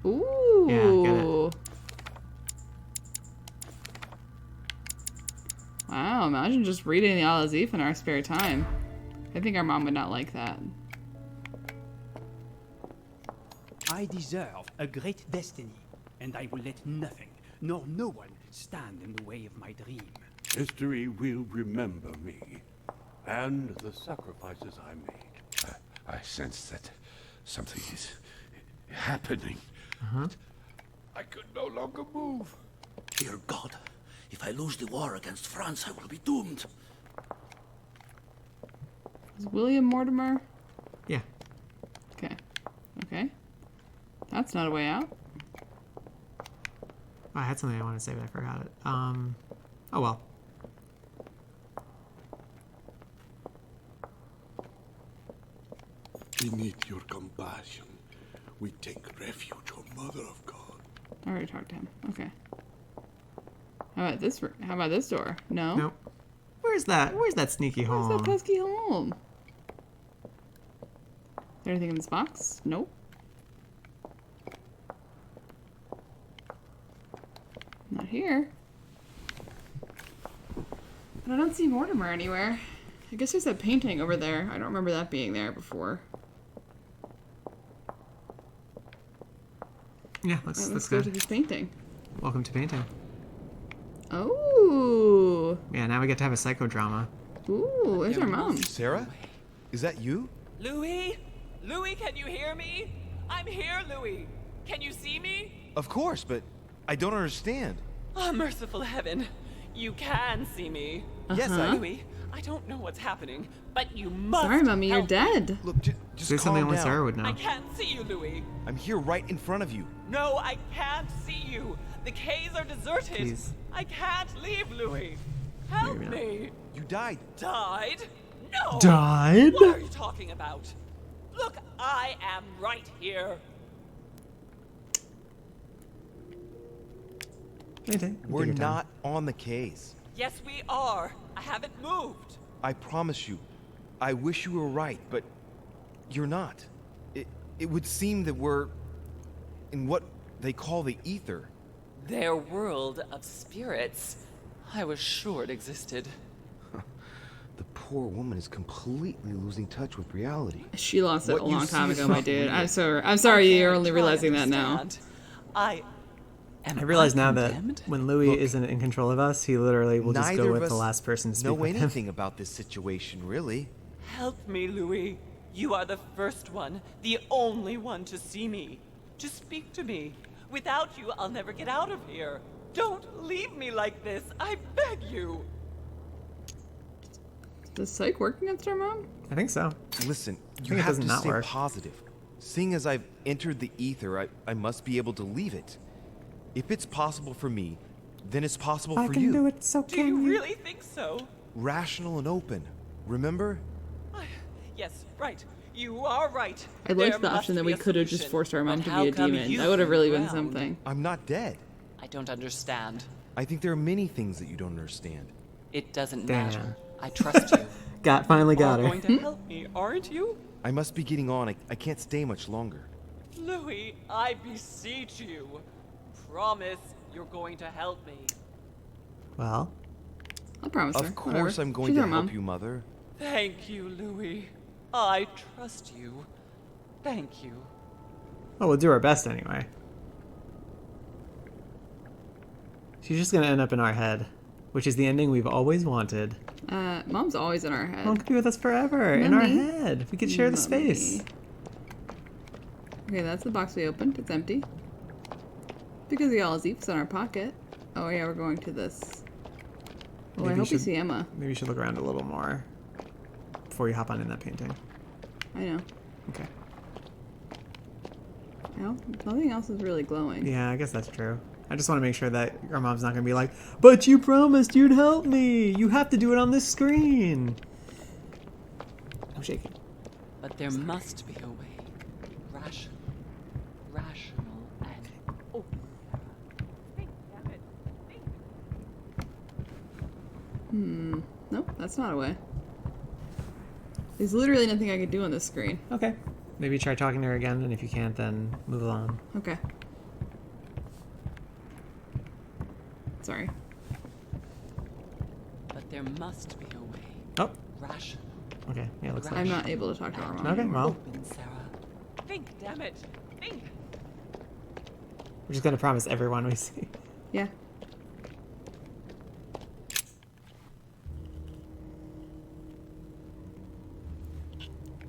Ooh. Yeah, get it. Wow, imagine just reading the Al-Azif in our spare time. I think our mom would not like that. I deserve a great destiny, and I will let nothing, nor no one, stand in the way of my dream. History will remember me and the sacrifices I made. I sense that something is happening. I could no longer move. Dear God, if I lose the war against France, I will be doomed. Is William Mortimer? Yeah. Okay. Okay. That's not a way out. I had something I wanted to say, but I forgot it. Oh well. Beneath your compassion, we take refuge, O Mother of God. I already talked to him. Okay. How about this? How about this door? No. Nope. Where's that? Where's that sneaky home? Where's that pesky home? Is there anything in this box? Nope. Not here. But I don't see Mortimer anywhere. I guess there's that painting over there. I don't remember that being there before. Yeah, let's go go to this painting. Welcome to painting. Oh. Yeah, now we get to have a psychodrama. Ooh, there's our mom. Sarah? Is that you? Louis? Louis, can you hear me? I'm here, Louis. Can you see me? Of course, but I don't understand. Oh, merciful heaven. You can see me. Yes, Louis, I don't know what's happening, but you must. Sorry, Mommy, you're help me. dead. Look, just Say calm something only down. Sarah would know. I can't see you, Louis. I'm here right in front of you. No, I can't see you. The caves are deserted. Please. I can't leave, Louis. Help Maybe not. me. You died. Died? No. Died? What are you talking about? Look, I am right here. Painting. We're Take your time. not on the case. Yes, we are. I haven't moved. I promise you. I wish you were right, but you're not. It would seem that we're in what they call the ether. Their world of spirits. I was sure it existed. The poor woman is completely losing touch with reality. She lost it What a you long see time is ago, not my dude. real. I'm sorry you're only Try to realizing that now. understand. I I realize now that condemned? when Louis Look, isn't in control of us, he literally will just Neither go of with us the last person to speak know with him. anything about this situation, really. Help me, Louis. You are the first one, the only one to see me. To speak to me. Without you, I'll never get out of here. Don't leave me like this. I beg you. Is the psych working against our mom? I think so. Listen, I you think it have doesn't to not stay work. positive. Seeing as I've entered the ether, I must be able to leave it. If it's possible for me, then it's possible for you. it, so Do you really think so? Rational and open. Remember? Yes, right. You are right. I liked There the must option that be we a could have just solution. forced our mom But to how be a come demon. you That would have really been drowned? something. I'm not dead. I don't understand. I think there are many things that you don't understand. It doesn't Damn. matter. I trust you. Finally got You're her. going to help me, aren't you? I must be getting on. I can't stay much longer. Louis, I beseech you. Promise you're going to help me. Well, I'll promise her. Of course Whatever. I'm going She's to our help mom. you, Mother. Thank you, Louis. I trust you. Thank you. well, we'll do our best anyway. She's just gonna end up in our head, which is the ending we've always wanted. Mom's always in our head. Mom could be with us forever, in our Mommy. head. We could share the space. Okay, that's the box we opened. It's empty. Because the all Zeep's in our pocket. Oh yeah, we're going to this. Oh, I Maybe hope you we see Emma. Maybe you should look around a little more before you hop on in that painting. I know. Okay. Well, nothing else is really glowing. Yeah, I guess that's true. I just want to make sure that our mom's not going to be like, but you promised you'd help me. You have to do it on this screen. I'm shaking. But there must be a way. Rational and... Oh. Think, damn it. Think. Nope, that's not a way. There's literally nothing I could do on this screen. Okay. Maybe try talking to her again, and if you can't, then move along. Okay. Sorry. But there must be a way. Oh. Rational. Okay. Yeah, looks like I'm not able to talk to our mom. Okay, anymore. well, Open, Sarah. Think, damn it. Think. we're just going to promise everyone we see. Yeah.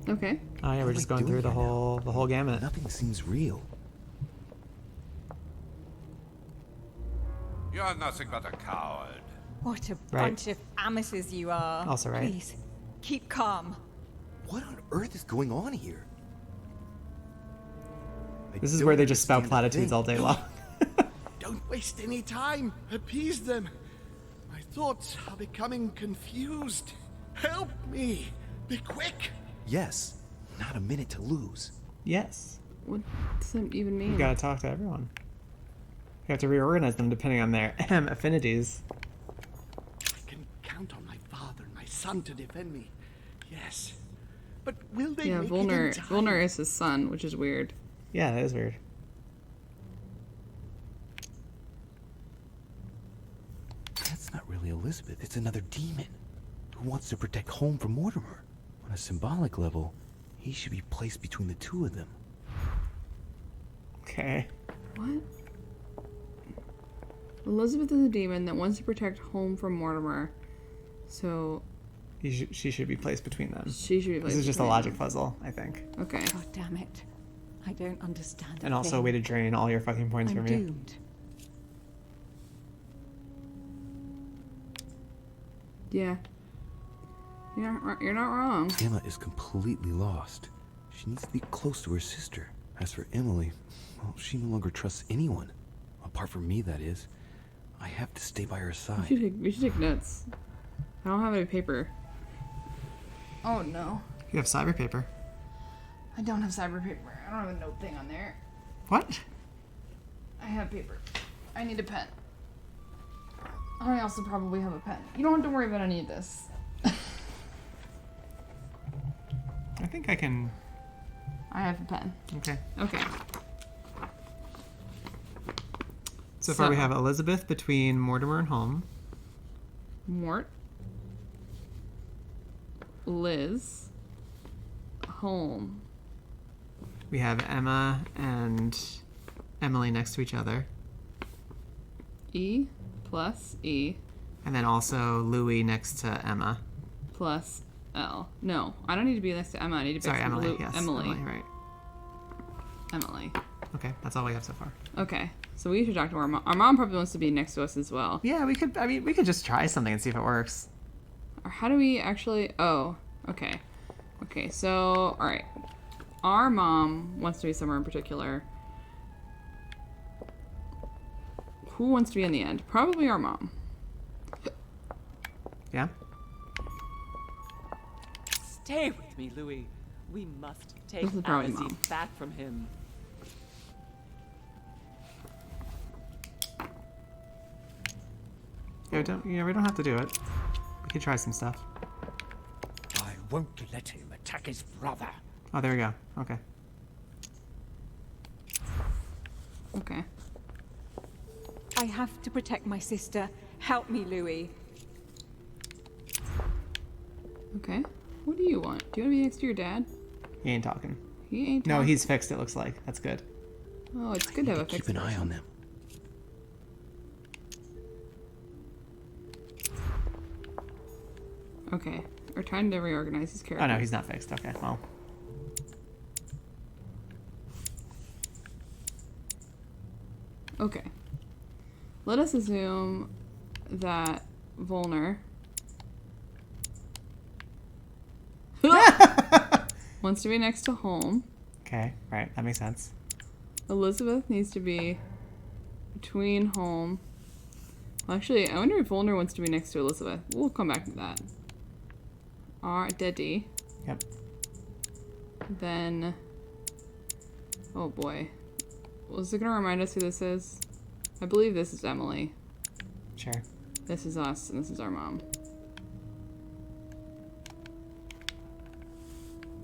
Okay. Oh yeah, we're just going through the whole gamut. Nothing seems real. You're nothing but a coward. What a Right. bunch of amateurs you are. Also right. Please, keep calm. What on earth is going on here? This is where they just spout platitudes all day long. Don't waste any time. Appease them. My thoughts are becoming confused. Help me. Be quick. Yes, not a minute to lose. Yes. What does that even mean? You gotta talk to everyone. You have to reorganize them depending on their affinities. I can count on my father and my son to defend me. Yes. But will they Yeah, make Volner, it in time? Volner is his son, which is weird. Yeah, that is weird. That's not really Elizabeth. It's another demon who wants to protect home from Mortimer. On a symbolic level, he should be placed between the two of them. Okay. What? Elizabeth is a demon that wants to protect home from Mortimer. So She should be placed between them. She should be placed This is just a between logic them. puzzle, I think. Okay. God damn it. I don't understand a And also a thing. way to drain all your fucking points I'm from you. doomed. Yeah. You're not wrong. Emma is completely lost. She needs to be close to her sister. As for Emily, well, she no longer trusts anyone. Apart from me, that is. I have to stay by her side. We should take notes. I don't have any paper. Oh no. You have cyber paper. I don't have cyber paper. I don't have a note thing on there. What? I have paper. I need a pen. I also probably have a pen. You don't have to worry about any of this. I think I can... I have a pen. Okay. Okay. So far we have Elizabeth between Mortimer and Home. Mort. Liz. Home. We have Emma and Emily next to each other. E plus E And then also Louis next to Emma. plus L. No, I don't need to be next to Emma. I need to be Sorry, next to Emily. Yes, Emily. right. Emily. Okay, that's all we have so far. Okay, so we should talk to our mom. Our mom probably wants to be next to us as well. Yeah, we could. I mean, we could just try something and see if it works. Or how do we actually? Oh, okay. Okay, so all right. Our mom wants to be somewhere in particular. Who wants to be in the end? Probably our mom. Yeah. Stay with me, Louis. We must take This is probably Arazim Mom. back from him. Yeah, we don't have to do it. We could try some stuff. I won't let him attack his brother. Oh, there we go. Okay. Okay. I have to protect my sister. Help me, Louis. Okay. What do you want? Do you want to be next to your dad? He ain't talking. He ain't No, talking. he's fixed. It looks like that's good. Oh, it's good to have a Keep fixed an eye on them. Okay. We're trying to reorganize his character. Oh no, he's not fixed. Okay, well. Okay. Let us assume that Volner wants to be next to Home. Okay, right. That makes sense. Elizabeth needs to be between Home. Well, actually, I wonder if Volner wants to be next to Elizabeth. We'll come back to that. Daddy. Yep. Then, oh boy. Was it gonna remind us who this is? I believe this is Emily. Sure. This is us, and this is our mom.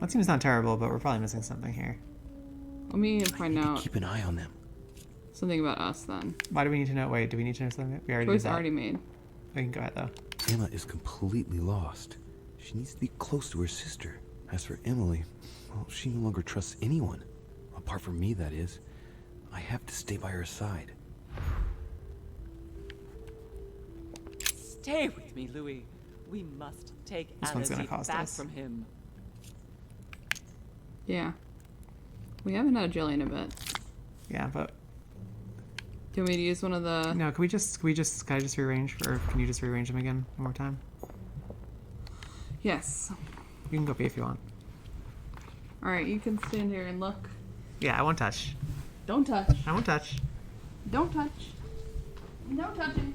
That seems not terrible, but we're probably missing something here. Let me find out Keep an eye on them. something about us then. Why do we need to know? Wait, do we need to know something? We already Choice did that. already made. We can go ahead though. Emma is completely lost. She needs to be close to her sister. As for Emily, well, she no longer trusts anyone. Apart from me, that is. I have to stay by her side. Stay with me, Louis. We must take This one's gonna Arazim cost back us. from him. Yeah. We haven't had Jill in a bit. Yeah, but Do you want me to use one of the... No, can I just rearrange, or can you just rearrange them again one more time? Yes. You can go pee if you want. Alright, you can stand here and look. Yeah, I won't touch. Don't touch. I won't touch. Don't touch. No touching.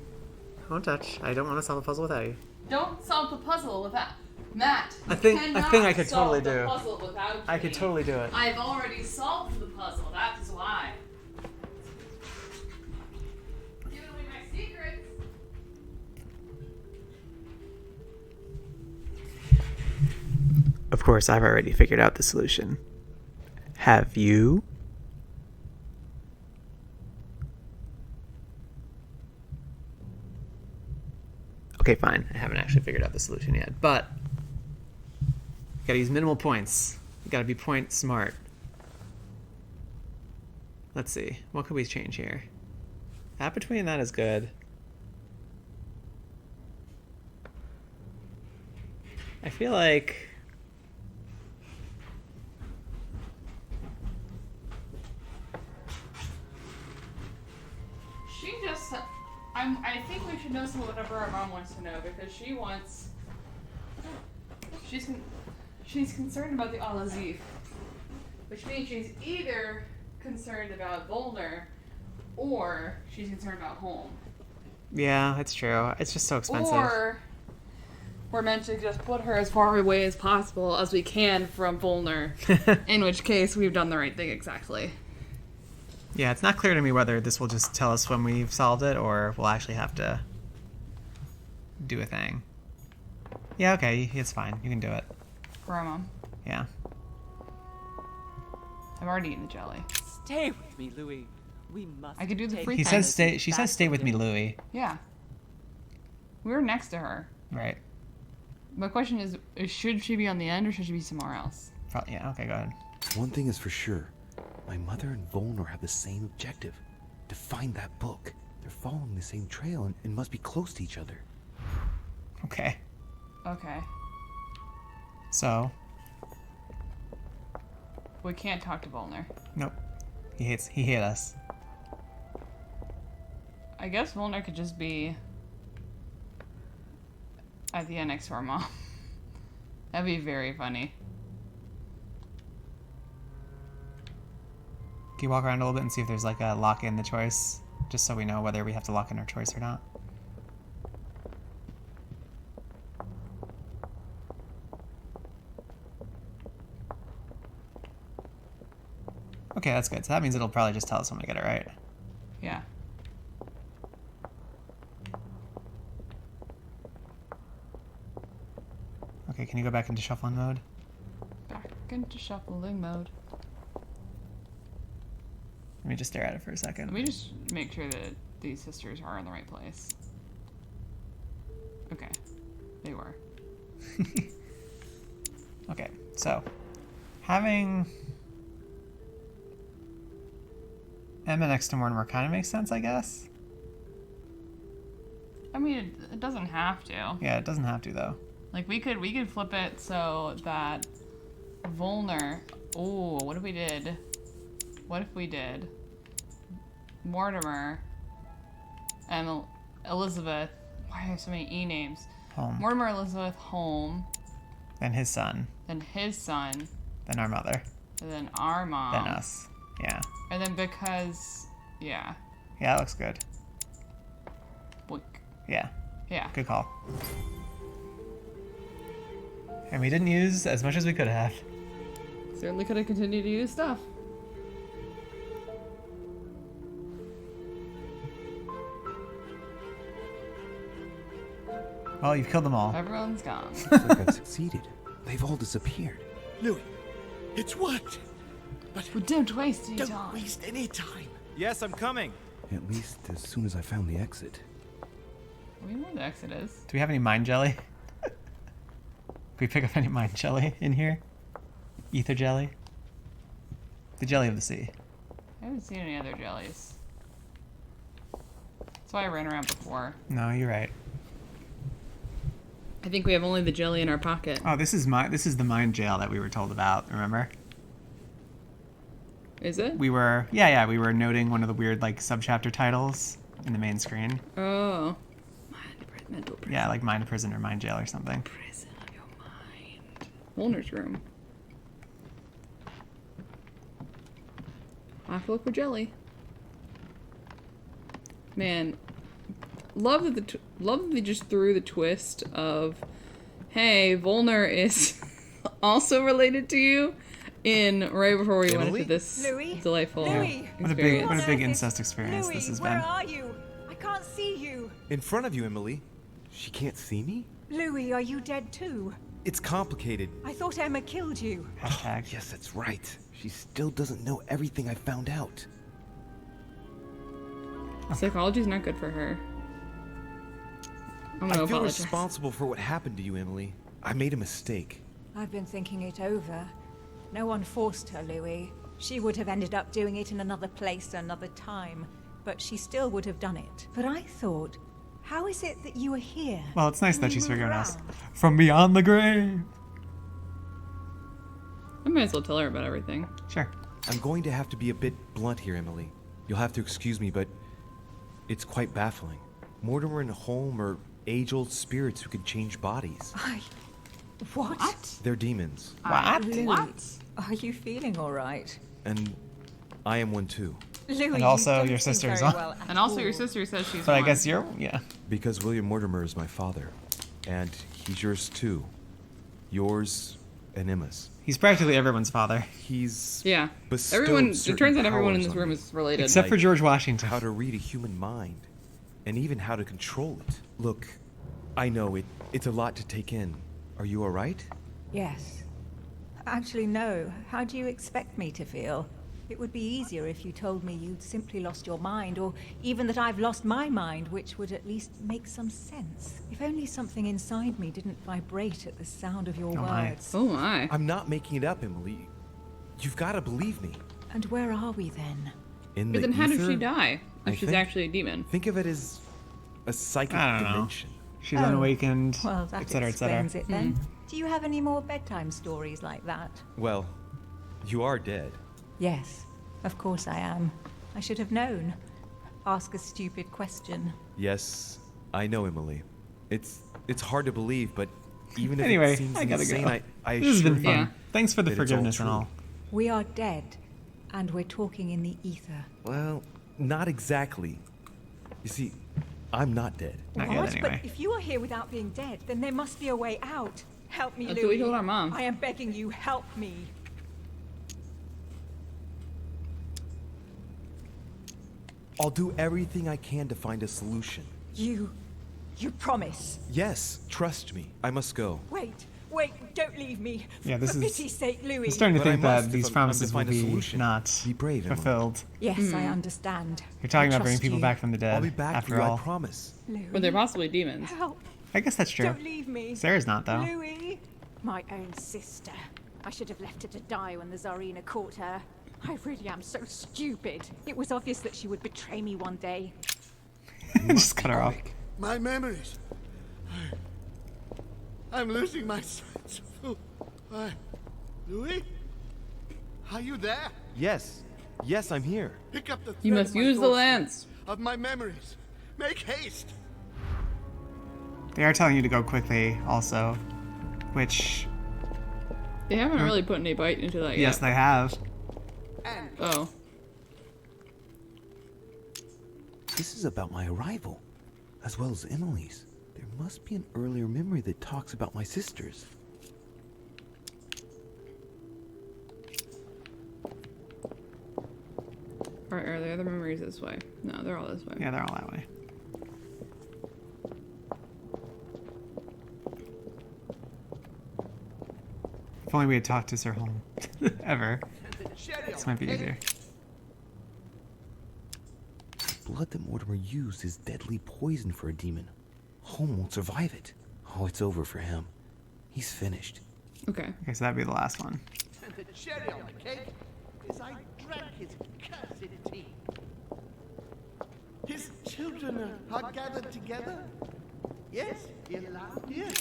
I won't touch. I don't want to solve a puzzle without you. Don't solve the puzzle without... Matt, I think I could totally do. Puzzle without I could totally do it. I've already solved the puzzle, that's why. Giving away my secrets. Of course, I've already figured out the solution. Have you? Okay, fine. I haven't actually figured out the solution yet, but you gotta use minimal points. You gotta be point smart. Let's see. What could we change here? That between that is good. I feel like... She just... I think we should know some of whatever our mom wants to know, because she wants... She's concerned about the Al-Azif, which means she's either concerned about Volner, or she's concerned about home. Yeah, it's true. It's just so expensive. Or we're meant to just put her as far away as possible as we can from Volner, in which case we've done the right thing exactly. Yeah, it's not clear to me whether this will just tell us when we've solved it, or we'll actually have to do a thing. Yeah, okay, it's fine. You can do it. For our mom. Yeah. I've already eaten the jelly. Stay with me, Louis. We must. I could do the take free He time. says stay. She says stay with me, Louis. Yeah. We were next to her. Right. My question is, should she be on the end or should she be somewhere else? Probably, yeah, okay, go ahead. One thing is for sure. My mother and Volnor have the same objective. To find that book. They're following the same trail and must be close to each other. Okay. Okay. So? We can't talk to Volner. Nope. He hate us. I guess Volner could just be at the end next to our mom. That'd be very funny. Can you walk around a little bit and see if there's like a lock in the choice? Just so we know whether we have to lock in our choice or not. Okay, that's good. So that means it'll probably just tell us when we get it right. Yeah. Okay, can you go back into shuffling mode? Back into shuffling mode. Let me just stare at it for a second. Let me just make sure that these sisters are in the right place. Okay. They were. Okay, so having Emma next to Mortimer kind of makes sense, I guess. I mean, it doesn't have to. Yeah, it doesn't have to though. Like we could flip it so that Volner. Oh, what if we did? What if we did Mortimer and Elizabeth? Why do I have so many E names? Home. Mortimer, Elizabeth, home. Then his son. Then his son. Then our mother. And then our mom. Then us. Yeah. And then because, yeah. Yeah, that looks good. Boink. Yeah. Yeah. Good call. And we didn't use as much as we could have. Certainly could have continued to use stuff. Well, you've killed them all. Everyone's gone. Looks like I've succeeded. They've all disappeared. Louis, it's worked. But don't waste any time. time. Don't waste any time. Yes, I'm coming. At least as soon as I found the exit. We know where the exit is. Do we have any mind jelly? Can we pick up any mind jelly in here? Ether jelly? The jelly of the sea. I haven't seen any other jellies. That's why I ran around before. No, you're right. I think we have only the jelly in our pocket. Oh, this is the mind jail that we were told about, remember? Is it? We were we were noting one of the weird like subchapter titles in the main screen. Oh. Mental prison. Yeah, like mind prison or mind jail or something. Prison of your mind. Volner's room. I have to look for jelly. Man, love that they just threw the twist of, hey, Volner is also related to you. In right before we went into this delightful experience. What a big incest experience Louis, this has where been. are you? I can't see you. In front of you, Emily. She can't see me? Louis, are you dead too? It's complicated. I thought Emma killed you. Hashtag. Yes, that's right. She still doesn't know everything I found out. Psychology's not good for her. I'm gonna I feel apologize. responsible for what happened to you, Emily. I made a mistake. I've been thinking it over. No one forced her, Louis. She would have ended up doing it in another place, another time. But she still would have done it. But I thought, how is it that you are here? Well, it's nice Can that you she's move figuring us around? from beyond the grave. I might as well tell her about everything. Sure. I'm going to have to be a bit blunt here, Emily. You'll have to excuse me, but it's quite baffling. Mortimer and Holm are age-old spirits who can change bodies. What? They're demons. Louis, are you feeling all right? And I am one too. Louis, And also you don't your seem sister's very on. well at And also all. your sister says she's But I one. guess you're, yeah. Because William Mortimer is my father. And he's yours too. Yours and Emma's. He's practically everyone's father. He's Yeah. bestowed Everyone. It certain turns out everyone in powers this on room me. is related. Except for George Washington. How to read a human mind. And even how to control it. Look, I know it's a lot to take in. Are you alright? Yes. Actually, no. How do you expect me to feel? It would be easier if you told me you'd simply lost your mind, or even that I've lost my mind, which would at least make some sense. If only something inside me didn't vibrate at the sound of your words. Oh my. I'm not making it up, Emily. You've got to believe me. And where are we then? In But the then how did ether, she die? I If she's think. actually a demon. Think of it as a psychic I don't know. dimension. She's unawakened, Well, that etc., etc. explains it then. Do you have any more bedtime stories like that? Well, you are dead. Yes, of course I am. I should have known. Ask a stupid question. Yes, I know, Emily. It's hard to believe, but even if Anyway, it seems I gotta insane, go. I This has assure been you fun. Yeah. Thanks for the that it's all forgiveness and true. all. We are dead, and we're talking in the ether. Well, not exactly. You see, I'm not dead. Not What? yet, anyway. But if you are here without being dead, then there must be a way out. Help me, That's Louis. what we told our mom. I am begging you, help me. I'll do everything I can to find a solution. You promise. Yes, trust me. I must go. Wait, don't leave me. Yeah, this For is- pity's sake, Louis. I'm starting to But I think must that if these I'm to promises will find a be solution. not Be brave, Emily. fulfilled. Yes, I understand. You're talking I about bringing trust people you. back from the dead. I'll be back for after you, all. I promise. Louis, But they're possibly demons. help. I guess that's true. Don't leave me. Sarah's not, though. Louis. My own sister. I should have left her to die when the Tsarina caught her. I really am so stupid. It was obvious that she would betray me one day. Just cut her off. My memories. I'm losing my sense of who. Louis? Are you there? Yes, I'm here. Pick up the You thread must of my use the thoughts, lance. of my memories. Make haste. They are telling you to go quickly, also, which They haven't really put any bite into that yes, yet. they have. Oh. This is about my arrival, as well as Emily's. There must be an earlier memory that talks about my sisters. Are the other memories this way? No, they're all this way. Yeah, they're all that way. If only we had talked to Sir Holm. Ever. This might be easier. The blood that Mortimer used is deadly poison for a demon. Holm won't survive it. Oh, it's over for him. He's finished. Okay. Okay, so that'd be the last one. And the cherry on the cake is I drank his cursed tea. His children are gathered together. Yes, in loud yes.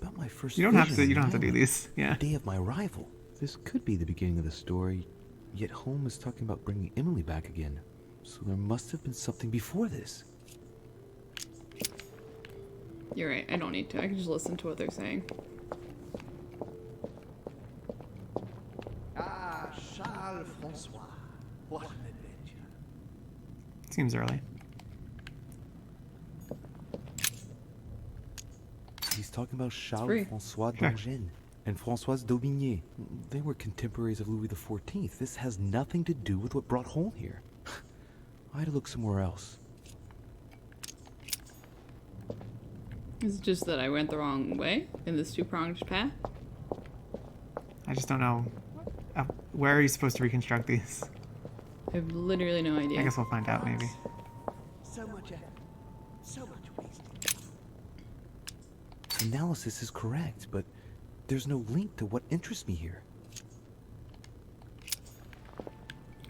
About my first You don't have vision to. You don't in have to do Yale, these. Yeah. The day of my arrival. This could be the beginning of the story, yet Holm is talking about bringing Emily back again. So there must have been something before this. You're right, I don't need to. I can just listen to what they're saying. Ah, Charles Francois. What an adventure. Seems early. He's talking about Charles free. Francois Sure. d'Angen and Françoise d'Aubigné. They were contemporaries of Louis XIV. This has nothing to do with what brought Holm here. I had to look somewhere else. It's just that I went the wrong way in this two-pronged path. I just don't know. Where are you supposed to reconstruct these? I have literally no idea. I guess we'll find out, maybe. So much effort. So much wasted. Analysis is correct, but there's no link to what interests me here.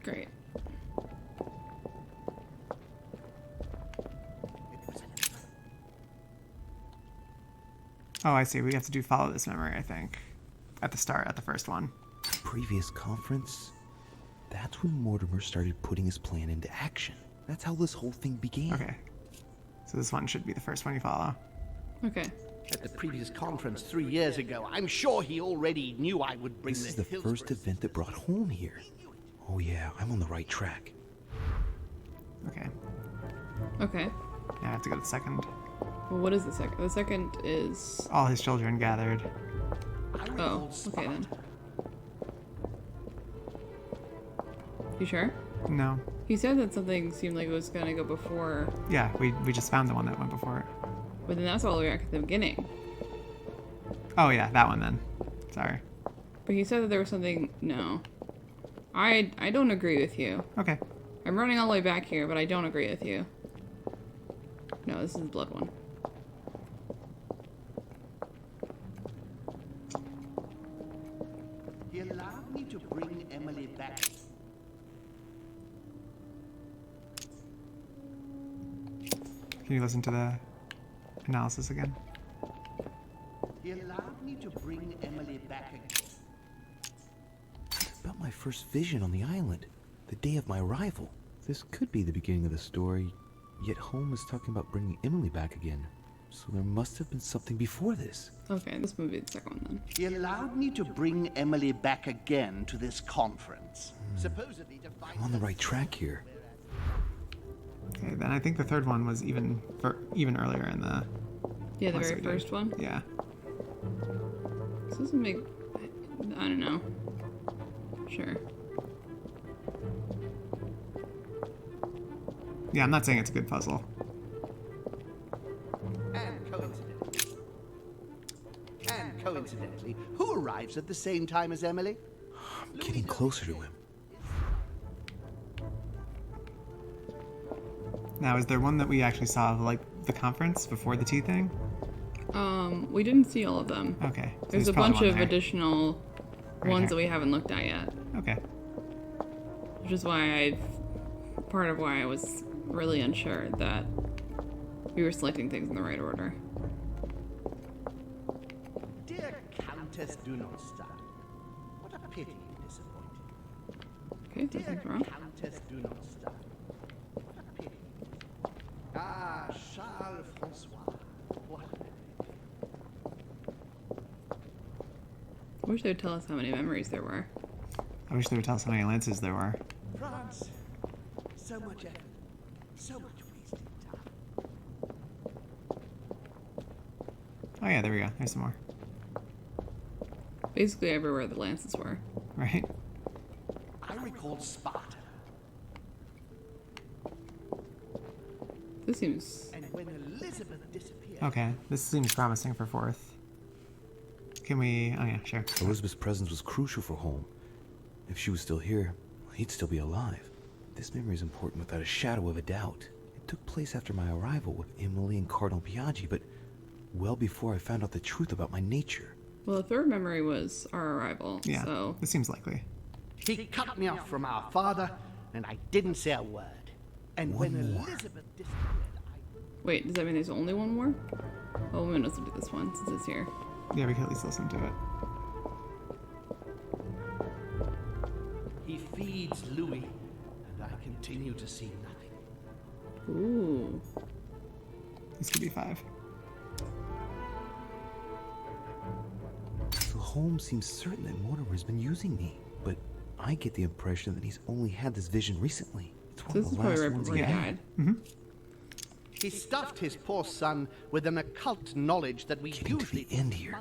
Great. Oh, I see. We have to follow this memory, I think. At the start, at the first one. Previous conference? That's when Mortimer started putting his plan into action. That's how this whole thing began. Okay. So this one should be the first one you follow. Okay. At the previous conference 3 years ago, I'm sure he already knew I would bring This is the Hillsborough. first event that brought Holm here. Oh yeah, I'm on the right track. Okay. Okay. Now I have to go to the second. Well, what is the second? The second is... All his children gathered. Oh, okay then. You sure? No. He said that something seemed like it was gonna go before... Yeah, we just found the one that went before it. But then that's all the way back at the beginning. Oh yeah, that one then. Sorry. But he said that there was something... No. I don't agree with you. Okay. I'm running all the way back here, but I don't agree with you. No, this is the blood one. He allowed me to bring Emily back. Can you listen to the analysis again? He allowed me to bring Emily back again. About my first vision on the island, the day of my arrival. This could be the beginning of the story, yet Holm is talking about bringing Emily back again. So there must have been something before this. Okay, this movie is the second one then. He allowed me to bring Emily back again to this conference. Supposedly to find I'm on the right track here. Okay, then I think the third one was even earlier in the... Yeah, the ones very that we did. first one? Yeah. This doesn't make... I don't know. Sure. Yeah, I'm not saying it's a good puzzle. And coincidentally, who arrives at the same time as Emily? I'm getting closer to him. Now, is there one that we actually saw, like, the conference before the tea thing? We didn't see all of them. Okay. So There's a probably bunch one of there. additional Right ones here. that we haven't looked at yet. Okay. Which is why part of why I was really unsure that we were selecting things in the right order. Dear Countess, do not stop. What a pity you disappointed. Okay, nothing's wrong. Countess, do not stop. What a pity. Ah, Charles Francois. What a I wish they would tell us how many memories there were. I wish they would tell us how many lances there were. France. So much effort. So much wasted time. Oh yeah, there we go. There's some more. Basically everywhere the lances were. Right? I recalled Sparta. This seems... And when Elizabeth disappeared... Okay, this seems promising for fourth. Can we... Oh yeah, sure. Elizabeth's presence was crucial for Holm. If she was still here, he'd still be alive. This memory is important without a shadow of a doubt. It took place after my arrival with Emily and Cardinal Biaggi, but well before I found out the truth about my nature. Well, the third memory was our arrival, Yeah, so... this seems likely. He cut me off from our father, and I didn't say a word. And when One more. Elizabeth disappeared, Wait, does that mean there's only one more? Oh, we might as well do this one since it's here. Yeah, we can at least listen to it. he feeds feeds Louis, and I continue to see nothing. Ooh. This could be 5. So Holmes seems certain that Mortimer's been using me, but I get the impression that he's only had this vision recently. It's one This of is the probably last right ones before he he had. died. Mm-hmm. He stuffed his poor son with an occult knowledge that we usually to the end here.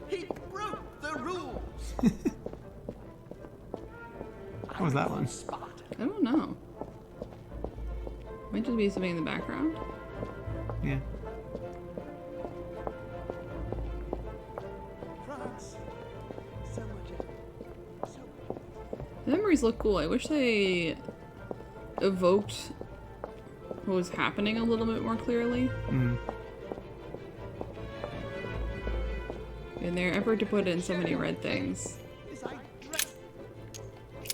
He broke the rules. What was that one? I don't know. Might just be something in the background. Yeah. France. So much. The memories look cool. I wish they evoked what was happening a little bit more clearly. Mm. In their effort to put in so many red things.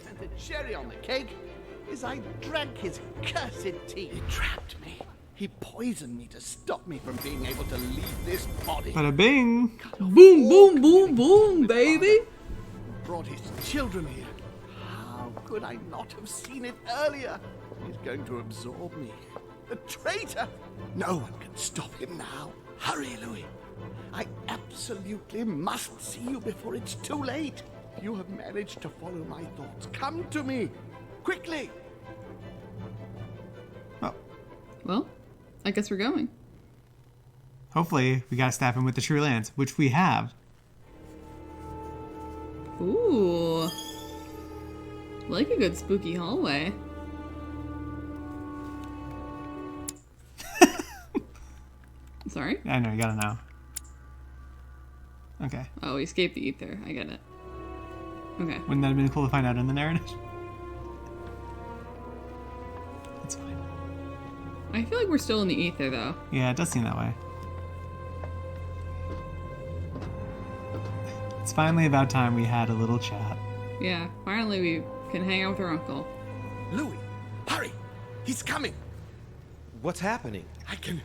And the cherry on the cake is I drank his cursed tea. He trapped me. He poisoned me to stop me from being able to leave this body. Bada bing! Boom, boom, boom, boom, baby! Brought his children here. How could I not have seen it earlier? He's going to absorb me. A traitor! No one can stop him now. Hurry, Louis. I absolutely must see you before it's too late. You have managed to follow my thoughts. Come to me. Quickly. Well, I guess we're going. Hopefully, we gotta stab him with the True Lance, which we have. Ooh. Like a good spooky hallway. Sorry? I know, you gotta know. Okay. Oh, we escaped the ether. I get it. Okay. Wouldn't that have been cool to find out in the narrative? It's fine. I feel like we're still in the ether, though. Yeah, it does seem that way. It's finally about time we had a little chat. Yeah, finally we can hang out with our uncle. Louis, hurry. He's coming. What's happening? I can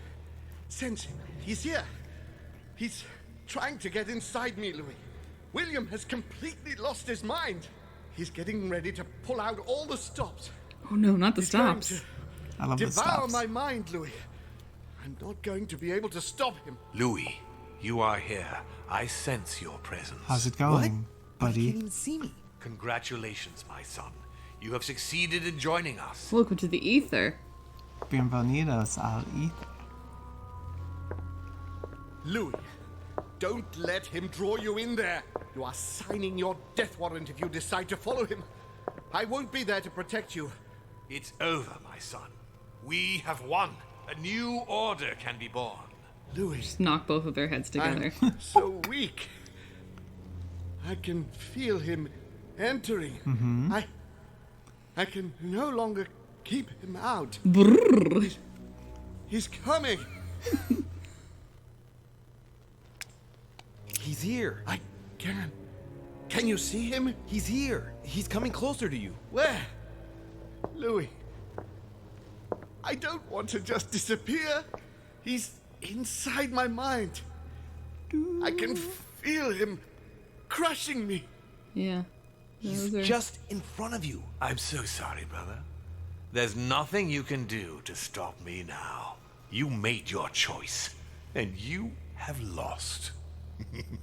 sense him. He's here. He's trying to get inside me, Louis. William has completely lost his mind. He's getting ready to pull out all the stops. Oh no, not the He's going stops. to I love the devour stops. my mind, Louis. I'm not going to be able to stop him. Louis, you are here. I sense your presence. How's it going, buddy? even see me. Congratulations, my son. You have succeeded in joining us. Welcome to the ether. Bienvenidos al ether. Louis, don't let him draw you in there. You are signing your death warrant if you decide to follow him. I won't be there to protect you. It's over, my son. We have won. A new order can be born. Louis, Just knock both of their heads together. I'm so weak. I can feel him entering. Mm-hmm. I can no longer keep him out. Brrr. He's coming. He's here. I can. Can you see him? He's here. He's coming closer to you. Where? Louis. I don't want to just disappear. He's inside my mind. I can feel him crushing me. Yeah. He's just in front of you. I'm so sorry, brother. There's nothing you can do to stop me now. You made your choice, and you have lost.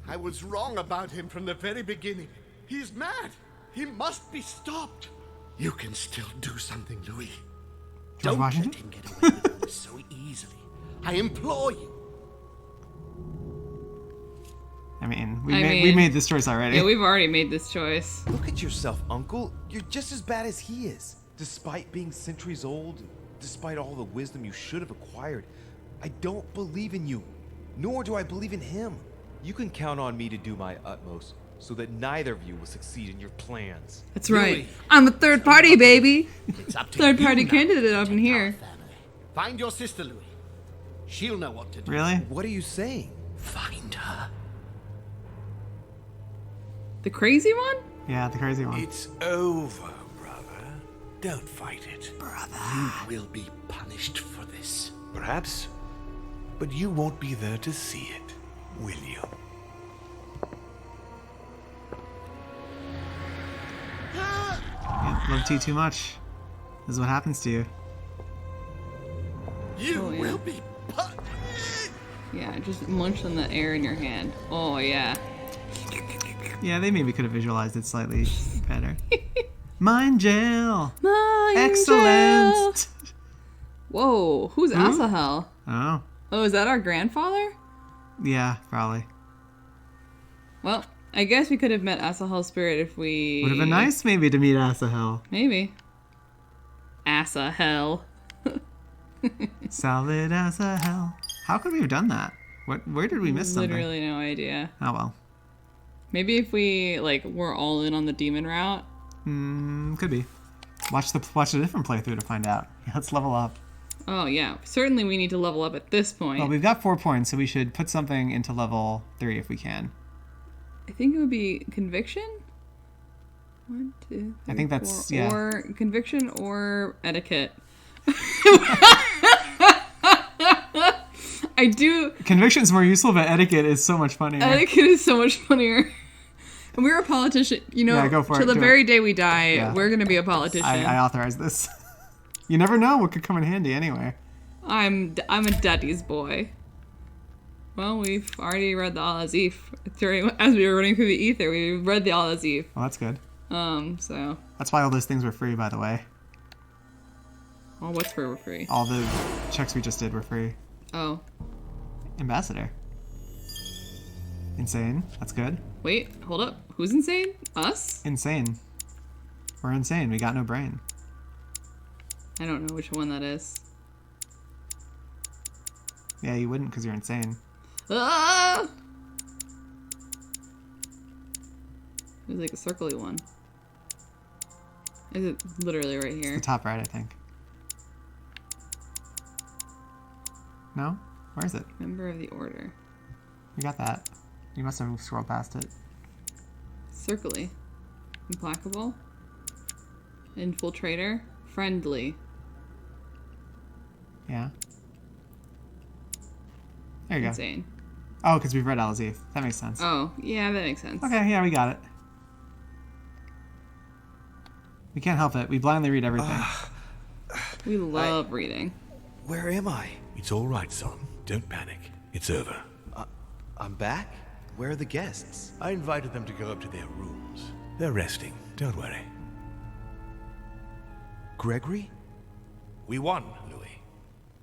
I was wrong about him from the very beginning. He's mad. He must be stopped. You can still do something, Louis. George Don't Washington? let him get away with this so easily. I implore you. I mean, we made this choice already. Yeah, we've already made this choice. Look at yourself, Uncle. You're just as bad as he is. Despite being centuries old, despite all the wisdom you should have acquired, I don't believe in you. Nor do I believe in him. You can count on me to do my utmost so that neither of you will succeed in your plans. That's right. I'm a third party, baby. It's up to Third you party now. candidate up in here. Find your sister, Louis. She'll know what to do. Really? What are you saying? Find her. The crazy one? Yeah, the crazy one. It's over, brother. Don't fight it. You will be punished for this. Perhaps, but you won't be there to see it, will you? Love tea too much. This is what happens to you. You Oh, yeah. will be Yeah, just munch on the air in your hand. Oh, yeah. Yeah, they maybe could have visualized it slightly better. Mind gel. Mind Excellent. Whoa, who's Who? Asahel? Oh, Oh, is that our grandfather? yeah, probably. Well, I guess we could have met Asahel's spirit if we... Would have been nice maybe to meet Asahel. Maybe. Asahel. Salad Asahel. How could we have done that? Where did we miss something? Literally no idea. Oh well. Maybe if we, like, were all in on the demon route. Could be. Watch a different playthrough to find out. Yeah, let's level up. Oh, yeah. Certainly we need to level up at this point. Well, we've got 4 points, so we should put something into level 3 if we can. I think it would be conviction? 1, 2, 3, I think that's 4. yeah. Or conviction or etiquette. I do. Conviction's more useful, but etiquette is so much funnier. Etiquette is so much funnier. And we're a politician. You know, Yeah, go for till it, the do very it. day we die, Yeah. we're going to be a politician. I authorize this. You never know what could come in handy anyway. I'm a daddy's boy. Well, we've already read the Al-Azif. As we were running through the ether, we read the Al-Azif. Well, that's good. So. That's why all those things were free, by the way. Well, what's for free? All the checks we just did were free. Oh. Ambassador. Insane. That's good. Wait, hold up. Who's insane? Us? Insane. We're insane. We got no brain. I don't know which one that is. Yeah, you wouldn't because you're insane. Ah! There's like a circly one. Is it literally right here? The top right, I think. No? Where is it? Member of the Order. You got that. You must have scrolled past it. Circly. Implacable. Infiltrator. Friendly. Yeah. There you Insane. go. Oh, because we've read Al-Azif. That makes sense. Oh, yeah, that makes sense. Okay, yeah, we got it. We can't help it. We blindly read everything. We love reading. Where am I? It's all right, son. Don't panic. It's over. I'm back? Where are the guests? I invited them to go up to their rooms. They're resting. Don't worry. Gregory? We won, Louis.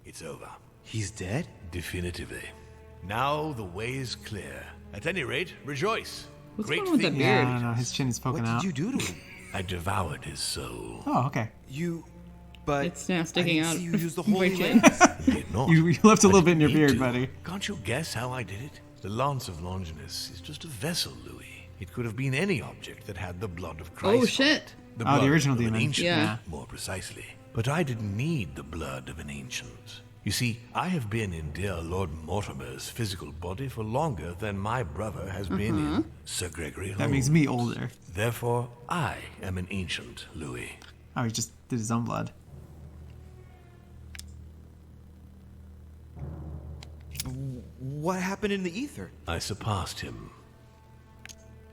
It's over. He's dead? Definitively. Now the way is clear. At any rate, rejoice. What's Great going on with that things. beard? I don't know. His chin is poking out. What did you do to him? I devoured his soul. Oh, okay. But it's now sticking out. I didn't see you use the of my holy chin. lance. Did not. You left a I little bit in your didn't need beard, to. buddy. Can't you guess how I did it? The Lance of Longinus is just a vessel, Louis. It could have been any object that had the blood of Christ. Oh, on shit. it. The Oh, the blood original of an demon. ancient, Yeah. more precisely. But I didn't need the blood of an ancient. You see, I have been in dear Lord Mortimer's physical body for longer than my brother has been in Sir Gregory That makes me older. Therefore, I am an ancient, Louis. Oh, he just did his own blood. What happened in the ether? I surpassed him.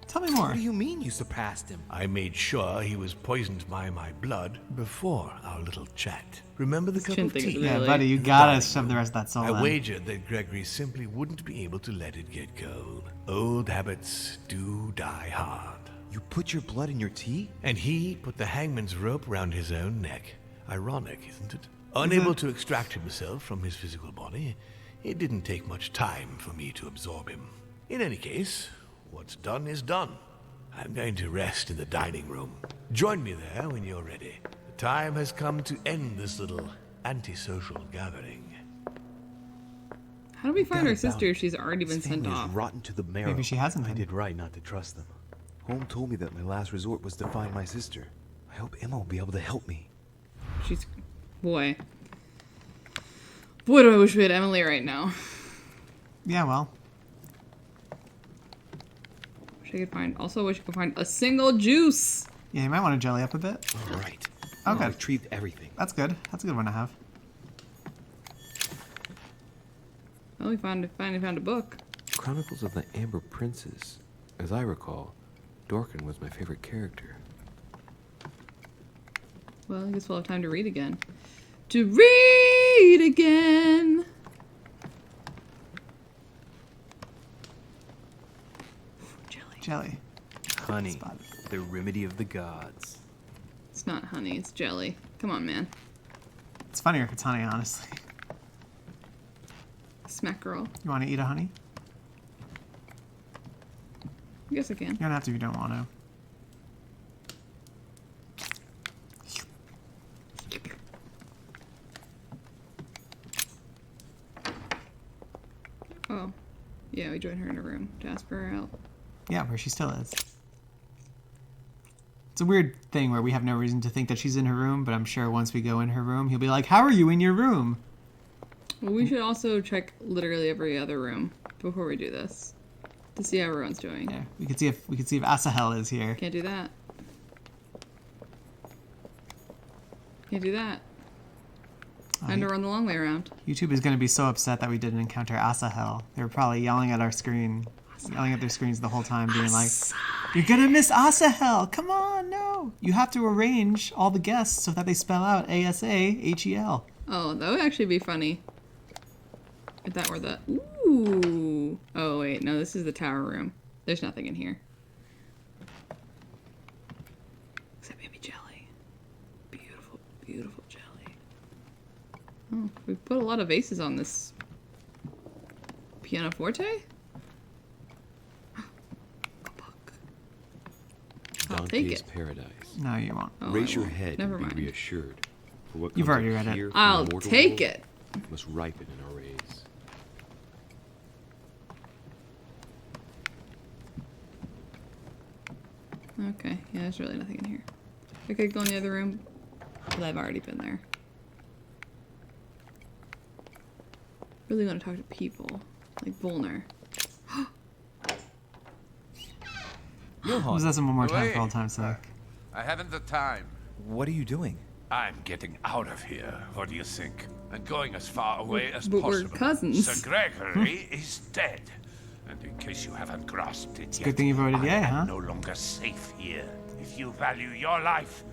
Tell me more. What do you mean you surpassed him? I made sure he was poisoned by my blood before our little chat. Remember the cup chin of thing is tea? Yeah, really- buddy, you in the gotta dining shove the room? rest of that soul I in. wagered that Gregory simply wouldn't be able to let it get cold. Old habits do die hard. You put your blood in your tea? And he put the hangman's rope round his own neck. Ironic, isn't it? Unable to extract himself from his physical body, it didn't take much time for me to absorb him. In any case, what's done is done. I'm going to rest in the dining room. Join me there when you're ready. The time has come to end this little antisocial gathering. How do we find Got our it, Val. sister if she's already been His sent family is off? rotten to the marrow. Maybe she hasn't I been. did right not to trust them. Home told me that my last resort was to find my sister. I hope Emma will be able to help me. She's... Boy. Boy, do I wish we had Emily right now. Yeah, well. Wish I could find... Also wish I could find a single juice. Yeah, you might want to jelly up a bit. All right. Oh, I good. retrieved everything. That's good. That's a good one to have. Well, we finally found a book. Chronicles of the Amber Princes. As I recall, Dorkin was my favorite character. Well, I guess we'll have time to read again. To read again! Jelly. Honey, the remedy of the gods. It's not honey, it's jelly. Come on, man. It's funnier if it's honey, honestly. Smack girl. You want to eat a honey? I guess I can. You don't have to if you don't want to. Oh. Yeah, we joined her in a room to ask for her help. Yeah, where she still is. It's a weird thing where we have no reason to think that she's in her room, but I'm sure once we go in her room, he'll be like, "How are you in your room?" Well, we should also check literally every other room before we do this to see how everyone's doing. Yeah, we could see if Asahel is here. Can't do that. Can't do that. Time to run the long way around. YouTube is going to be so upset that we didn't encounter Asahel. They were probably yelling at our screen, yelling at their screens the whole time, being like, "You're going to miss Asahel! Come on, no! You have to arrange all the guests so that they spell out A-S-A-H-E-L." Oh, that would actually be funny. If that were the... Ooh! Oh, wait, no, this is the tower room. There's nothing in here. Except maybe jelly. Beautiful, beautiful jelly. Oh, we put a lot of vases on this pianoforte? I'll take Dante's it. Paradise. No, you won't. Oh, Raise I your won't. head Never and mind. be reassured. For what You've comes already up read it. here from I'll the mortal take world it. Must ripen in our rays. Okay, yeah, there's really nothing in here. I could go in the other room, but I've already been there. Really want to talk to people, like Volner. Was that one more time for all time's sake? I haven't the time. What are you doing? I'm getting out of here. What do you think? I'm going as far away as But we're possible. cousins. Sir Gregory is dead. And in case you haven't grasped it It's a yet, good thing you voted I yay, am huh? no longer safe here. If you value your life,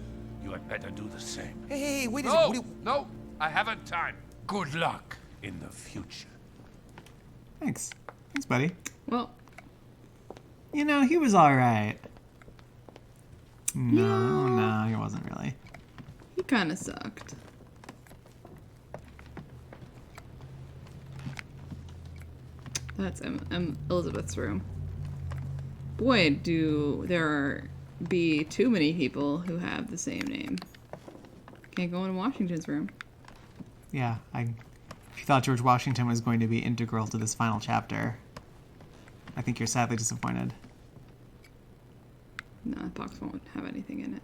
you had better do the same. Hey, wait a No, second. no, I haven't time. Good luck in the future. Thanks. Thanks, buddy. Well, you know, he was alright. No, he wasn't really. He kind of sucked. That's Elizabeth's room. Boy, do there be too many people who have the same name. Can't go in Washington's room. Yeah, if you thought George Washington was going to be integral to this final chapter, I think you're sadly disappointed. No, that box won't have anything in it.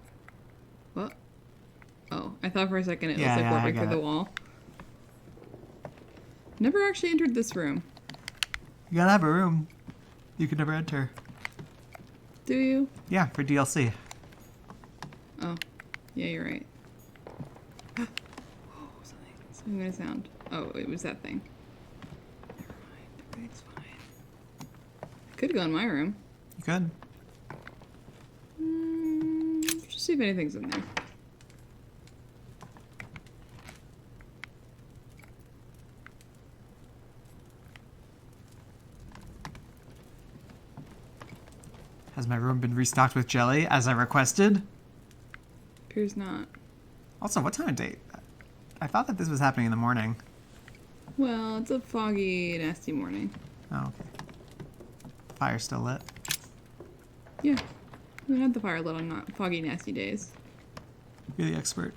What? Oh, I thought for a second it Yeah, was like yeah, I warping get through the it. wall. Never actually entered this room. You gotta have a room you could never enter. Do you? Yeah, for DLC. Oh, yeah, you're right. Oh, something made a sound. Oh, it was that thing. Never mind. Everything's fine. I could go in my room. You could. Just see if anything's in there. Has my room been restocked with jelly as I requested? Appears not. Also, what time of day? I thought that this was happening in the morning. Well, it's a foggy, nasty morning. Oh, okay. Fire's still lit. Yeah. We had the fire lit on not foggy, nasty days. You're the expert.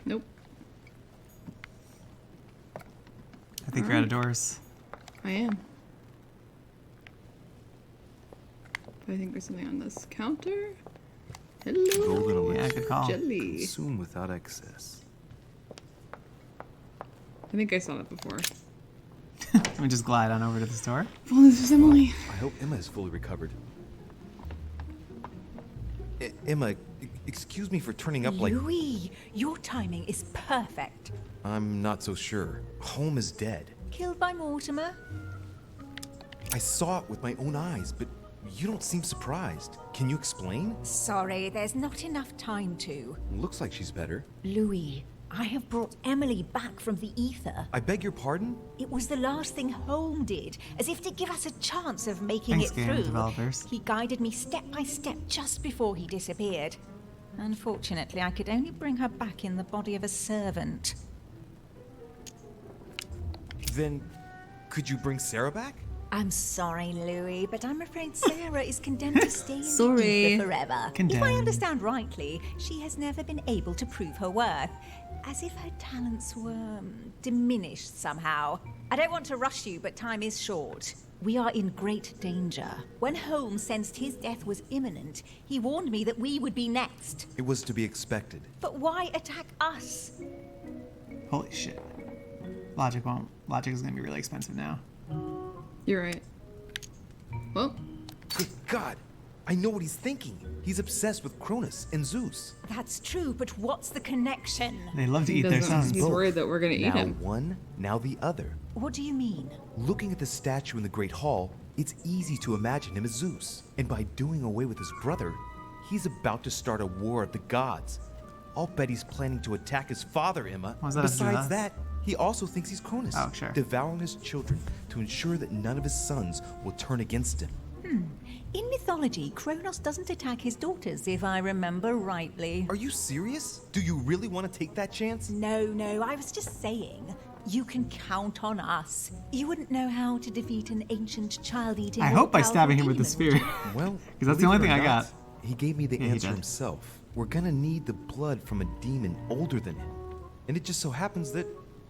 Nope. I think you're out of doors. I am. But I think there's something on this counter. Hello. Golden elixir. Yeah, good call. Jelly. Consume without excess. I think I saw that before. Let me just glide on over to the store. Well, this is Emily. I hope Emma is fully recovered. Emma, excuse me for turning up like... Louis, your timing is perfect. I'm not so sure. Home is dead. Killed by Mortimer? I saw it with my own eyes, but you don't seem surprised. Can you explain? Sorry, there's not enough time to. Looks like she's better. Louis, I have brought Emily back from the ether. I beg your pardon? It was the last thing Holm did, as if to give us a chance of making Thanks, it game through. developers. He guided me step by step just before he disappeared. Unfortunately, I could only bring her back in the body of a servant. Then, could you bring Sarah back? I'm sorry, Louis, but I'm afraid Sarah is condemned to stay in Sorry. the ether forever. If I Condemned. understand rightly, she has never been able to prove her worth, as if her talents were diminished somehow. I don't want to rush you, but time is short. We are in great danger. When Holmes sensed his death was imminent, he warned me that we would be next. It was to be expected. But why attack us? Holy shit. Logic is gonna be really expensive now. You're right. Well, Good God! I know what he's thinking. He's obsessed with Cronus and Zeus. That's true, but what's the connection? They love to he eat their doesn't- sons. he's worried that we're gonna eat Now him. one, now the other. What do you mean? Looking at the statue in the Great Hall, it's easy to imagine him as Zeus. And by doing away with his brother, he's about to start a war of the gods. I'll bet he's planning to attack his father, Emma. What does that have to do with Besides us? that, he also thinks he's Cronus, Oh, sure. devouring his children to ensure that none of his sons will turn against him. In mythology, Kronos doesn't attack his daughters, if I remember rightly. Are you serious? Do you really want to take that chance? No, I was just saying. You can count on us. You wouldn't know how to defeat an ancient child-eating. I hope by all-powerful stabbing him with the demon, spear. Well, Because that's the only thing believe I it or got. not, He gave me the Yeah, he answer did. himself. We're gonna need the blood from a demon older than him. And it just so happens that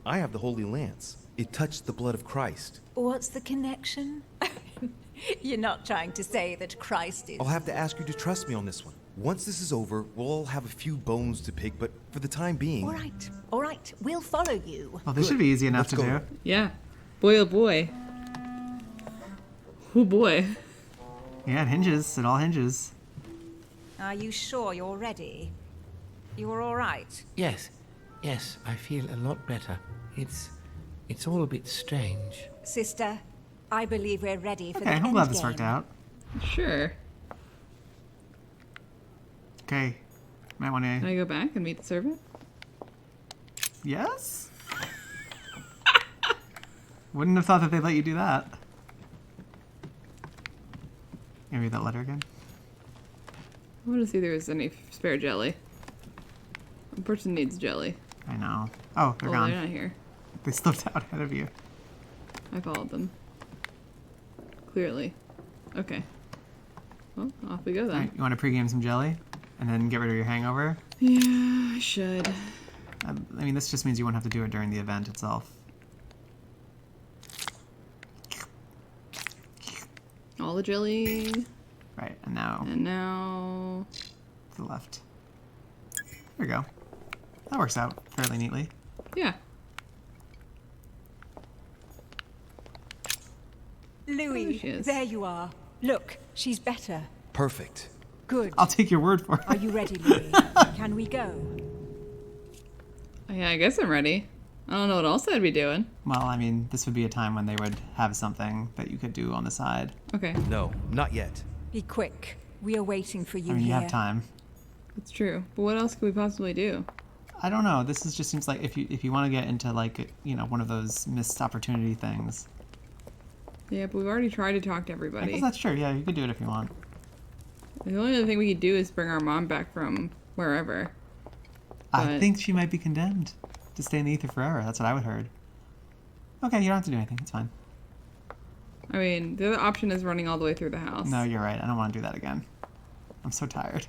I have the Holy Lance. It touched the blood of Christ. What's the connection? You're not trying to say that Christ is... I'll have to ask you to trust me on this one. Once this is over, we'll all have a few bones to pick, but for the time being... All right, we'll follow you. Well, this should be easy enough Let's to go. do. Yeah. Boy, oh boy. Oh boy. Yeah, it hinges. It all hinges. Are you sure you're ready? You're all right? Yes, I feel a lot better. It's all a bit strange. Sister, I believe we're ready for the Okay, I'm end glad this game. worked out. Sure. Okay. Might want Can to... I go back and meet the servant? Yes? Wouldn't have thought that they'd let you do that. Can you read that letter again? I want to see if there's any spare jelly. One person needs jelly. I know. Oh, they're Oh, gone. they're not here. They slipped out ahead of you. I followed them. Clearly. Okay. Well, off we go then. Alright, you want to pregame some jelly? And then get rid of your hangover? Yeah, I should. I mean, this just means you won't have to do it during the event itself. All the jelly. Right, and now And now... to the left. There we go. That works out fairly neatly. Yeah. Louis, she is. there you are. Look, she's better. Perfect. Good. I'll take your word for it. Are you ready, Louis? Can we go? Yeah, I guess I'm ready. I don't know what else I'd be doing. Well, I mean, this would be a time when they would have something that you could do on the side. Okay. No, not yet. Be quick. We are waiting for you I mean, you here. have time. It's true. But what else could we possibly do? I don't know. This just seems like if you want to get into like one of those missed opportunity things. Yeah, but we've already tried to talk to I everybody. guess that's true. Yeah, you could do it if you want. The only other thing we could do is bring our mom back from wherever. I But- think she might be condemned to stay in the ether forever. That's what I would heard. Okay, you don't have to do anything. It's fine. I mean, the other option is running all the way through the house. No, you're right. I don't want to do that again. I'm so tired.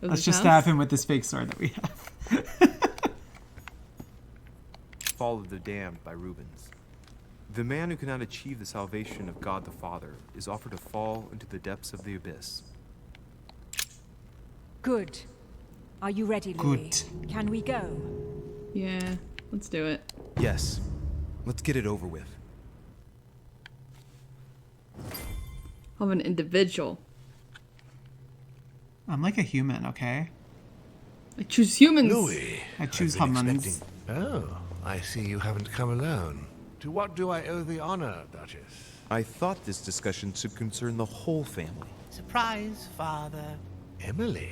Of Let's this just house? stab him with this fake sword that we have. Fall of the Damned by Rubens. The man who cannot achieve the salvation of God the Father is offered to fall into the depths of the abyss. Good. Are you ready, Louis? Good. Can we go? Yeah, let's do it. Yes. Let's get it over with. I'm an individual. I'm like a human, okay? I choose humans. Louis. I choose I've been humans. expecting- Oh, I see you haven't come alone. To what do I owe the honor, Duchess? I thought this discussion should concern the whole family. Surprise, Father. Emily,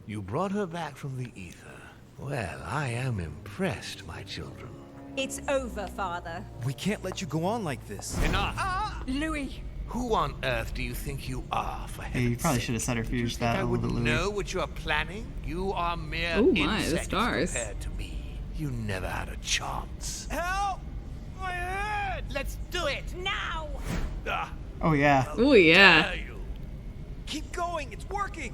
you brought her back from the ether. Well, I am impressed, my children. It's over, Father. We can't let you go on like this. Enough! Louis. Who on earth do you think you are, for Yeah, heaven's you probably sake? should have centrifuged I that a little bit, wouldn't Louis. know what you are planning. You are mere Oh my, the insects stars. compared to me. You never had a chance. Help! My head! Let's do it! Now! Oh yeah. Oh yeah. Keep going, it's working!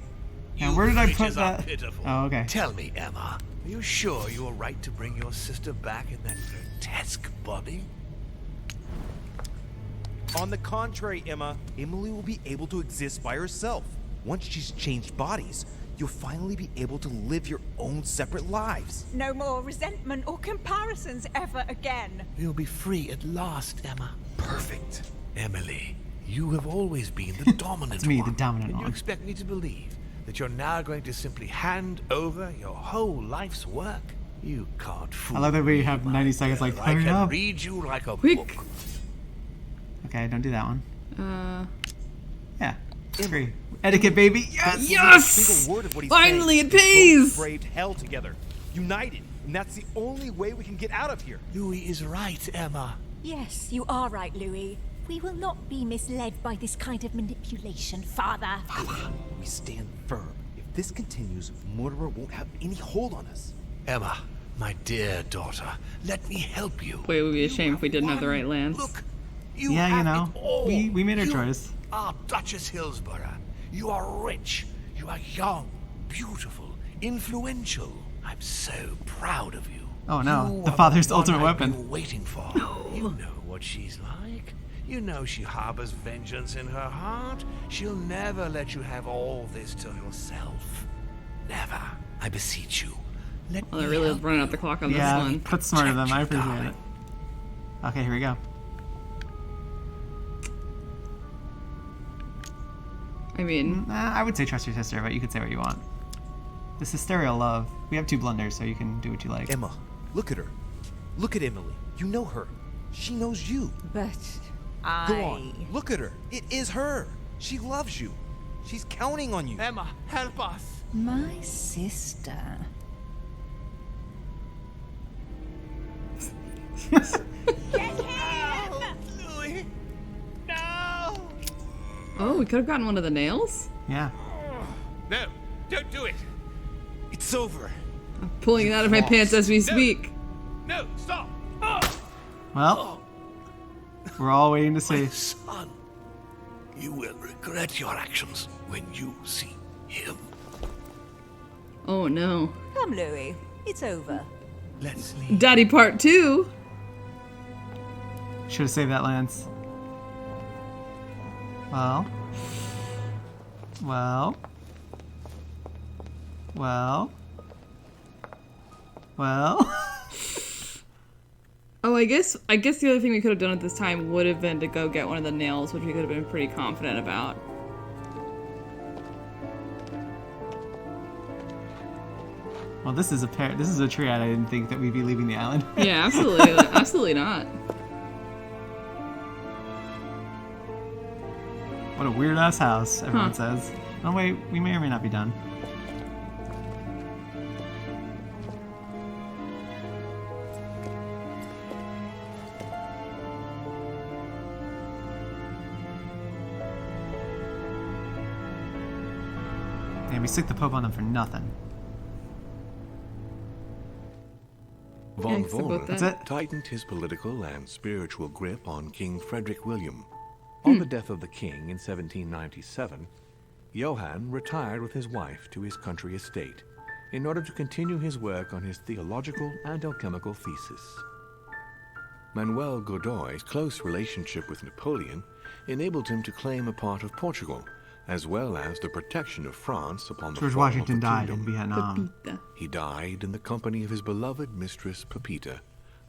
Now where did I put Creatures are that? pitiful. Oh, okay. Tell me, Emma, are you sure you were right to bring your sister back in that grotesque body? On the contrary, Emma, Emily will be able to exist by herself. Once she's changed bodies, you'll finally be able to live your own separate lives. No more resentment or comparisons ever again. You'll be free at last, Emma. Perfect. Emily, you have always been the dominant It's me, one. the dominant and you one. expect me to believe that you're now going to simply hand over your whole life's work? You can't fool I love that we me, have my 90 seconds girl. like, I hurry can up. read you like a Quick. book. Okay, don't do that one. Yeah, agree. Emma. Etiquette, baby. Yes. Yes! Single word of what he's Finally, saying. it We pays! both braved hell together, united, and that's the only way we can get out of here. Louis is right, Emma. Yes, you are right, Louis. We will not be misled by this kind of manipulation, Father. We stand firm. If this continues, Mortimer won't have any hold on us. Emma, my dear daughter, let me help you. Boy, it would be a shame if we didn't have the right lands. Look, Yeah, you have know, it all. we made our You choice. are Duchess Hillsborough. You are rich. You are young, beautiful, influential. I'm so proud of you. Oh no, You the are father's one ultimate I've weapon. been waiting for. You know what she's like. You know she harbors vengeance in her heart. She'll never let you have all this to yourself. Never. I beseech you. Let Well, they're me really help running out the clock on this Yeah, one. put smarter than I appreciate darling. it. Okay, here we go. I mean, I would say trust your sister, but you could say what you want. This is stereo love. We have two blunders, so you can do what you like. Emma, look at her. Look at Emily. You know her. She knows you. But Go on. Look at her. It is her. She loves you. She's counting on you. Emma, help us. My sister. Louis! No! oh, we could have gotten one of the nails? Yeah. No, don't do it. It's over. I'm pulling it out of my pants as we speak. No, stop. Well, we're all waiting to see. Son, you will regret your actions when you see him. Oh no. Come, Louis. It's over. Let's leave. Daddy Part 2? Should have saved that, Lance. Well. Well. Well. Well. Oh, I guess the other thing we could have done at this time would have been to go get one of the nails, which we could have been pretty confident about. Well, this is a pair. This is a triad. I didn't think that we'd be leaving the island. Yeah, absolutely, absolutely not. What a weird ass house, everyone Huh. says. Oh wait, we may or may not be done. And we stick the Pope on them for nothing. Von Thanks about Vollmer That's it. tightened his political and spiritual grip on King Frederick William. On the death of the king in 1797, Johann retired with his wife to his country estate in order to continue his work on his theological and alchemical thesis. Manuel Godoy's close relationship with Napoleon enabled him to claim a part of Portugal, as well as the protection of France upon the George fall Washington of the died kingdom. in Vietnam. He died in the company of his beloved mistress Pepita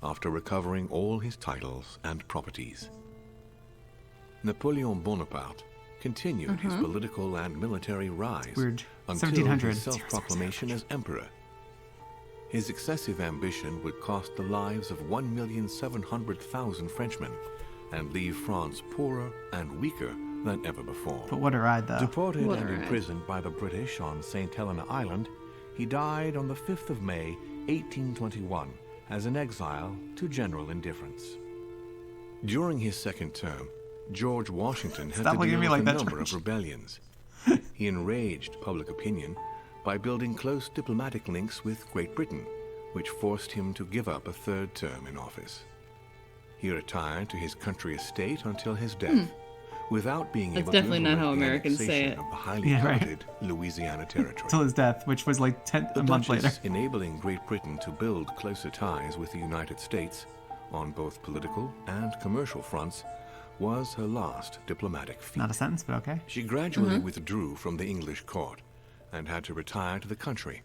after recovering all his titles and properties. Napoleon Bonaparte continued his political and military rise Weird. until 1700. his self-proclamation as emperor. His excessive ambition would cost the lives of 1,700,000 Frenchmen and leave France poorer and weaker than ever before. But what a ride, though. Deported What a and ride. imprisoned by the British on St. Helena Island, he died on the 5th of May, 1821, as an exile to general indifference. During his second term, George Washington had Stop to looking deal at me with like a that, number George. of rebellions. He enraged public opinion by building close diplomatic links with Great Britain, which forced him to give up a third term in office. He retired to his country estate until his death, without being That's able definitely to not implement how the Americans say annexation it. of the highly Yeah, right. coveted Louisiana Territory. Till his death, which was like The a month later. Duchess, enabling Great Britain to build closer ties with the United States on both political and commercial fronts, was her last diplomatic feat. Not a sentence, but okay. She gradually Mhm. withdrew from the English court and had to retire to the country,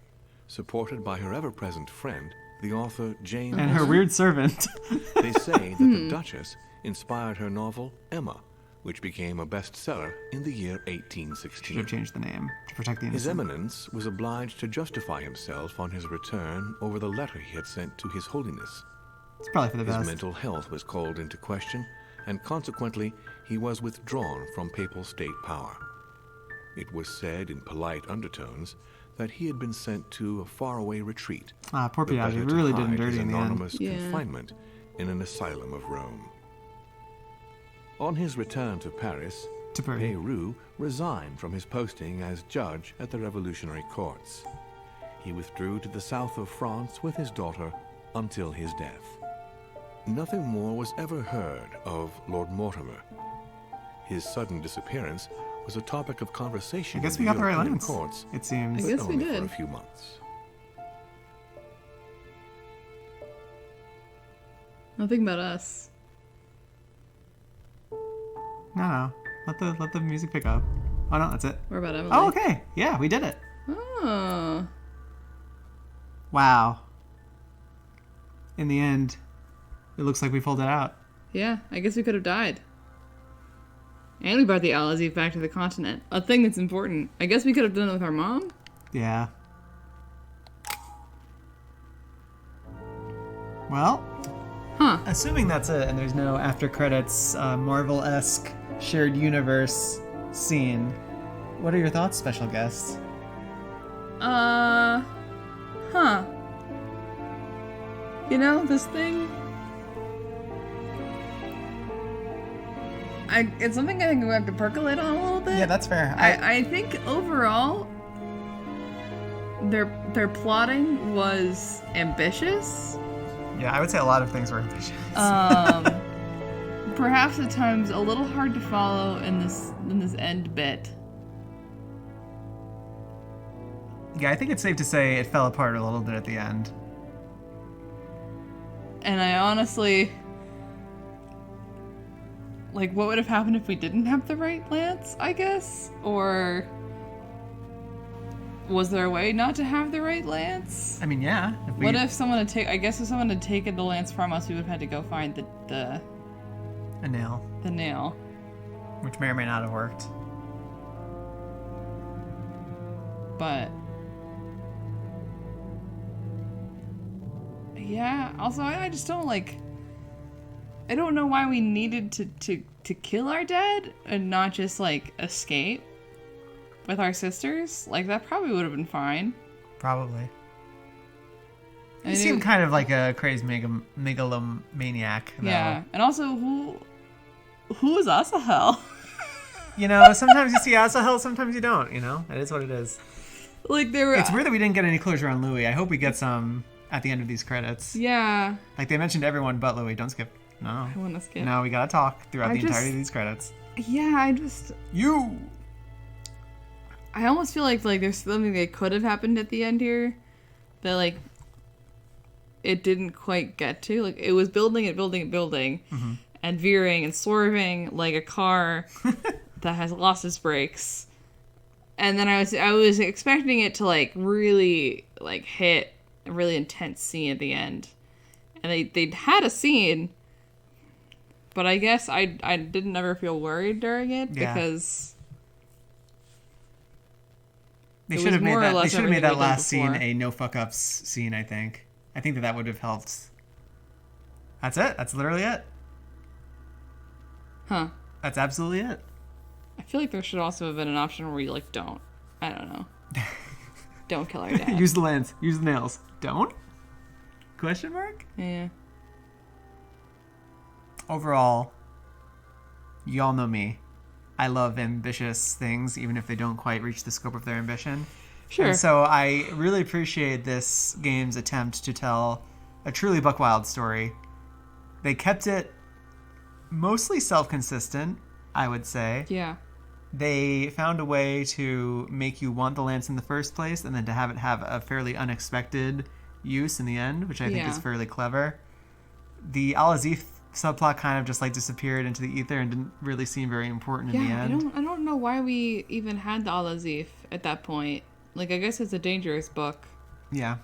supported by her ever-present friend, the author Jane And her Austen. weird servant. They say that the Duchess inspired her novel Emma, which became a bestseller in the year 1816. Should have changed the name to protect the His innocent. Eminence was obliged to justify himself on his return over the letter he had sent to His Holiness. It's probably for the His best. mental health was called into question, and consequently, he was withdrawn from papal state power. It was said in polite undertones that he had been sent to a faraway retreat. Ah, poor the Piaggi. better We to really did him hide dirty his in the end. anonymous Yeah. confinement in an asylum of Rome. On his return to Paris, Peyroux resigned from his posting as judge at the revolutionary courts. He withdrew to the south of France with his daughter until his death. Nothing more was ever heard of Lord Mortimer. His sudden disappearance was a topic of conversation I guess in we the got the right European lines, courts, it seems. but I guess we only for did. a few months. Nothing about us. No. Let the music pick up. Oh no, that's it. What about Emily? Oh, okay. Yeah, we did it. Oh. Wow. In the end, it looks like we pulled it out. Yeah, I guess we could have died. And we brought the Al-Azif back to the continent. A thing that's important. I guess we could have done it with our mom? Yeah. Well, assuming that's it and there's no after credits Marvel-esque shared universe scene, what are your thoughts, special guests? You know, this thing... it's something I think we have to percolate on a little bit. Yeah, that's fair. I think overall, their plotting was ambitious. Yeah, I would say a lot of things were ambitious. Perhaps at times a little hard to follow in this end bit. Yeah, I think it's safe to say it fell apart a little bit at the end. And I honestly... Like, what would have happened if we didn't have the right lance, I guess? Or... was there a way not to have the right lance? I mean, yeah. What if someone had taken... I guess if someone had taken the lance from us, we would have had to go find the a nail. The nail. Which may or may not have worked. But... yeah, also, I just don't, like... I don't know why we needed to kill our dad and not just, like, escape with our sisters. Like, that probably would have been fine. Probably. And He seemed kind of like a crazed megalomaniac. Though. Yeah, and also, who is Asahel? You know, sometimes you see Asahel, sometimes you don't, you know? It is what it is. Like, there were... It's weird that we didn't get any closure on Louis. I hope we get some at the end of these credits. Yeah. Like, they mentioned everyone but Louis. Don't skip. No. I want to skip. No, we gotta talk throughout I the entirety just- of these credits. Yeah, I just... I almost feel like there's something that could have happened at the end here that, like, it didn't quite get to. Like, it was building Mhm. and veering and swerving like a car that has lost its brakes. And then I was expecting it to, like, really, like, hit a really intense scene at the end. And they had a scene, but I guess I didn't ever feel worried during it Yeah. because They it should was have made more or that. They less should have made everything that we'd done last scene before. a no fuck ups scene. I think that would have helped. That's it. That's literally it. Huh. That's absolutely it. I feel like there should also have been an option where you, like, don't. I don't know. Don't kill our dad. Use the lens. Use the nails. Don't? Question mark? Yeah. Overall, you all know me. I love ambitious things, even if they don't quite reach the scope of their ambition. Sure. And so I really appreciate this game's attempt to tell a truly Buck Wild story. They kept it mostly self-consistent, I would say. Yeah. They found a way to make you want the lance in the first place and then to have it have a fairly unexpected use in the end, which I think is fairly clever. The Al-Azif subplot kind of just like disappeared into the ether and didn't really seem very important in the end. I don't know why we even had the Al-Azif at that point. Like, I guess it's a dangerous book. Yeah.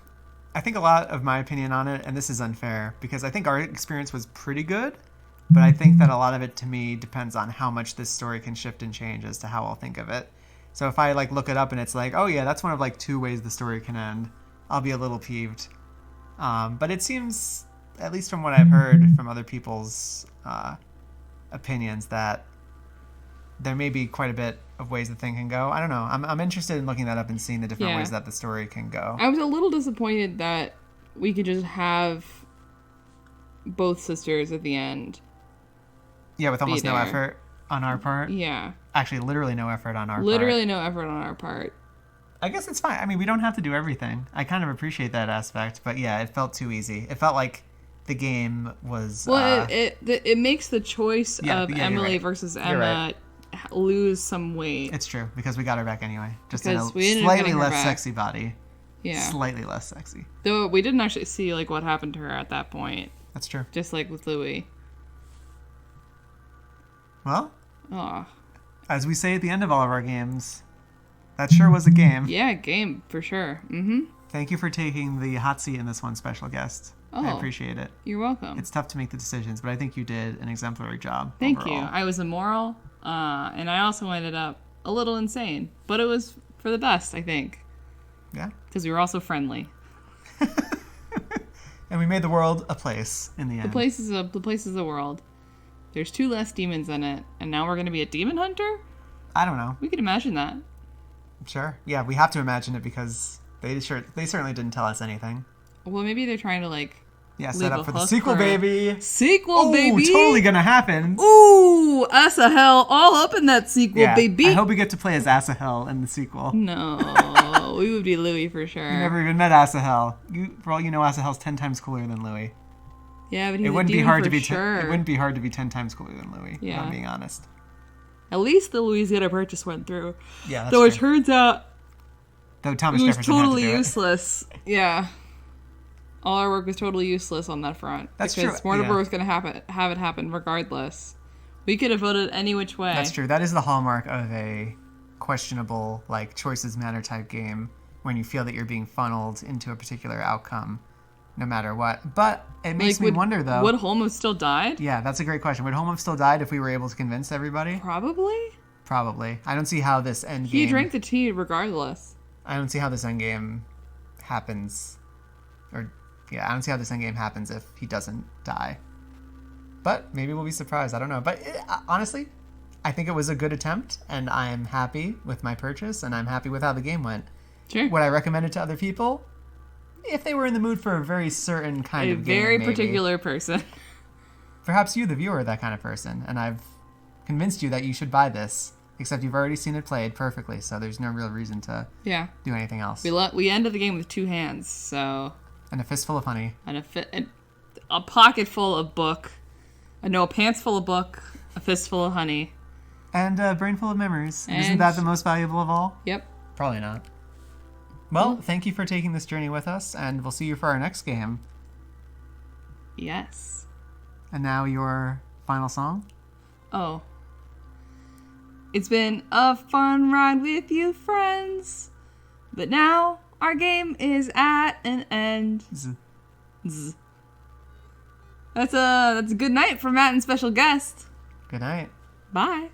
I think a lot of my opinion on it, and this is unfair, because I think our experience was pretty good, but I think that a lot of it to me depends on how much this story can shift and change as to how I'll think of it. So if I like look it up and it's like, oh yeah, that's one of like 2 ways the story can end, I'll be a little peeved. But it seems, at least from what I've heard from other people's opinions, that there may be quite a bit of ways the thing can go. I don't know. I'm interested in looking that up and seeing the different ways that the story can go. I was a little disappointed that we could just have both sisters at the end. Yeah, with almost no effort on our part. Yeah. Actually, literally no effort on our part. Literally no effort on our part. I guess it's fine. I mean, we don't have to do everything. I kind of appreciate that aspect, but yeah, it felt too easy. It felt like the game was... Well, it makes the choice of Emily versus Emma lose some weight. It's true, because we got her back anyway. Just because in a slightly less sexy body. Yeah. Slightly less sexy. Though we didn't actually see like what happened to her at that point. That's true. Just like with Louis. Well, as we say at the end of all of our games, that sure was a game. Yeah, game for sure. Mm-hmm. Thank you for taking the hot seat in this one, special guest. I appreciate it. You're welcome. It's tough to make the decisions, but I think you did an exemplary job. Thank overall. you. I was immoral, and I also ended up a little insane, but it was for the best, I think. Yeah. Because we were also friendly. And we made the world a place in the end. The place is the world. There's 2 less demons in it, and now we're going to be a demon hunter? I don't know. We could imagine that. Sure. Yeah, we have to imagine it because they certainly didn't tell us anything. Well, maybe they're trying to like set up for the sequel, baby. Sequel, baby. Totally gonna happen. Ooh, Asahel all up in that sequel, baby. I hope we get to play as Asahel in the sequel. No, we would be Louis for sure. You never even met Asahel. For all you know, Asahel's 10 times cooler than Louis. Yeah, but he's it wouldn't a be demon hard for to be sure. It wouldn't be hard to be 10 times cooler than Louis. Yeah. If I'm being honest. At least the Louisiana Purchase went through. Yeah, that's Though it true. turns out Though Thomas it was Jefferson totally had to do useless. Yeah. All our work was totally useless on that front. That's because true, Mortimer yeah. was going to have it happen regardless. We could have voted any which way. That's true. That is the hallmark of a questionable, like, choices matter type game, when you feel that you're being funneled into a particular outcome, no matter what. But it makes me wonder, though. Would Holm have still died? Yeah, that's a great question. Would Holm have still died if we were able to convince everybody? Probably. Probably. I don't see how this end game... He drank the tea regardless. I don't see how this end game happens. I don't see how this end game happens if he doesn't die. But maybe we'll be surprised. I don't know. But honestly, I think it was a good attempt, and I am happy with my purchase, and I'm happy with how the game went. Sure. Would I recommend it to other people? If they were in the mood for a very certain kind of game, A very maybe. particular person. Perhaps you, the viewer, are that kind of person, and I've convinced you that you should buy this, except you've already seen it played perfectly, so there's no real reason to do anything else. We ended the game with 2 hands, so... And a fistful of honey. And a pocket full of book. A pants full of book, a fistful of honey. And a brain full of memories. And isn't that the most valuable of all? Yep. Probably not. Well, thank you for taking this journey with us, and we'll see you for our next game. Yes. And now your final song? Oh. It's been a fun ride with you, friends. But now our game is at an end. Z. That's a good night for Matt and special guest. Good night. Bye.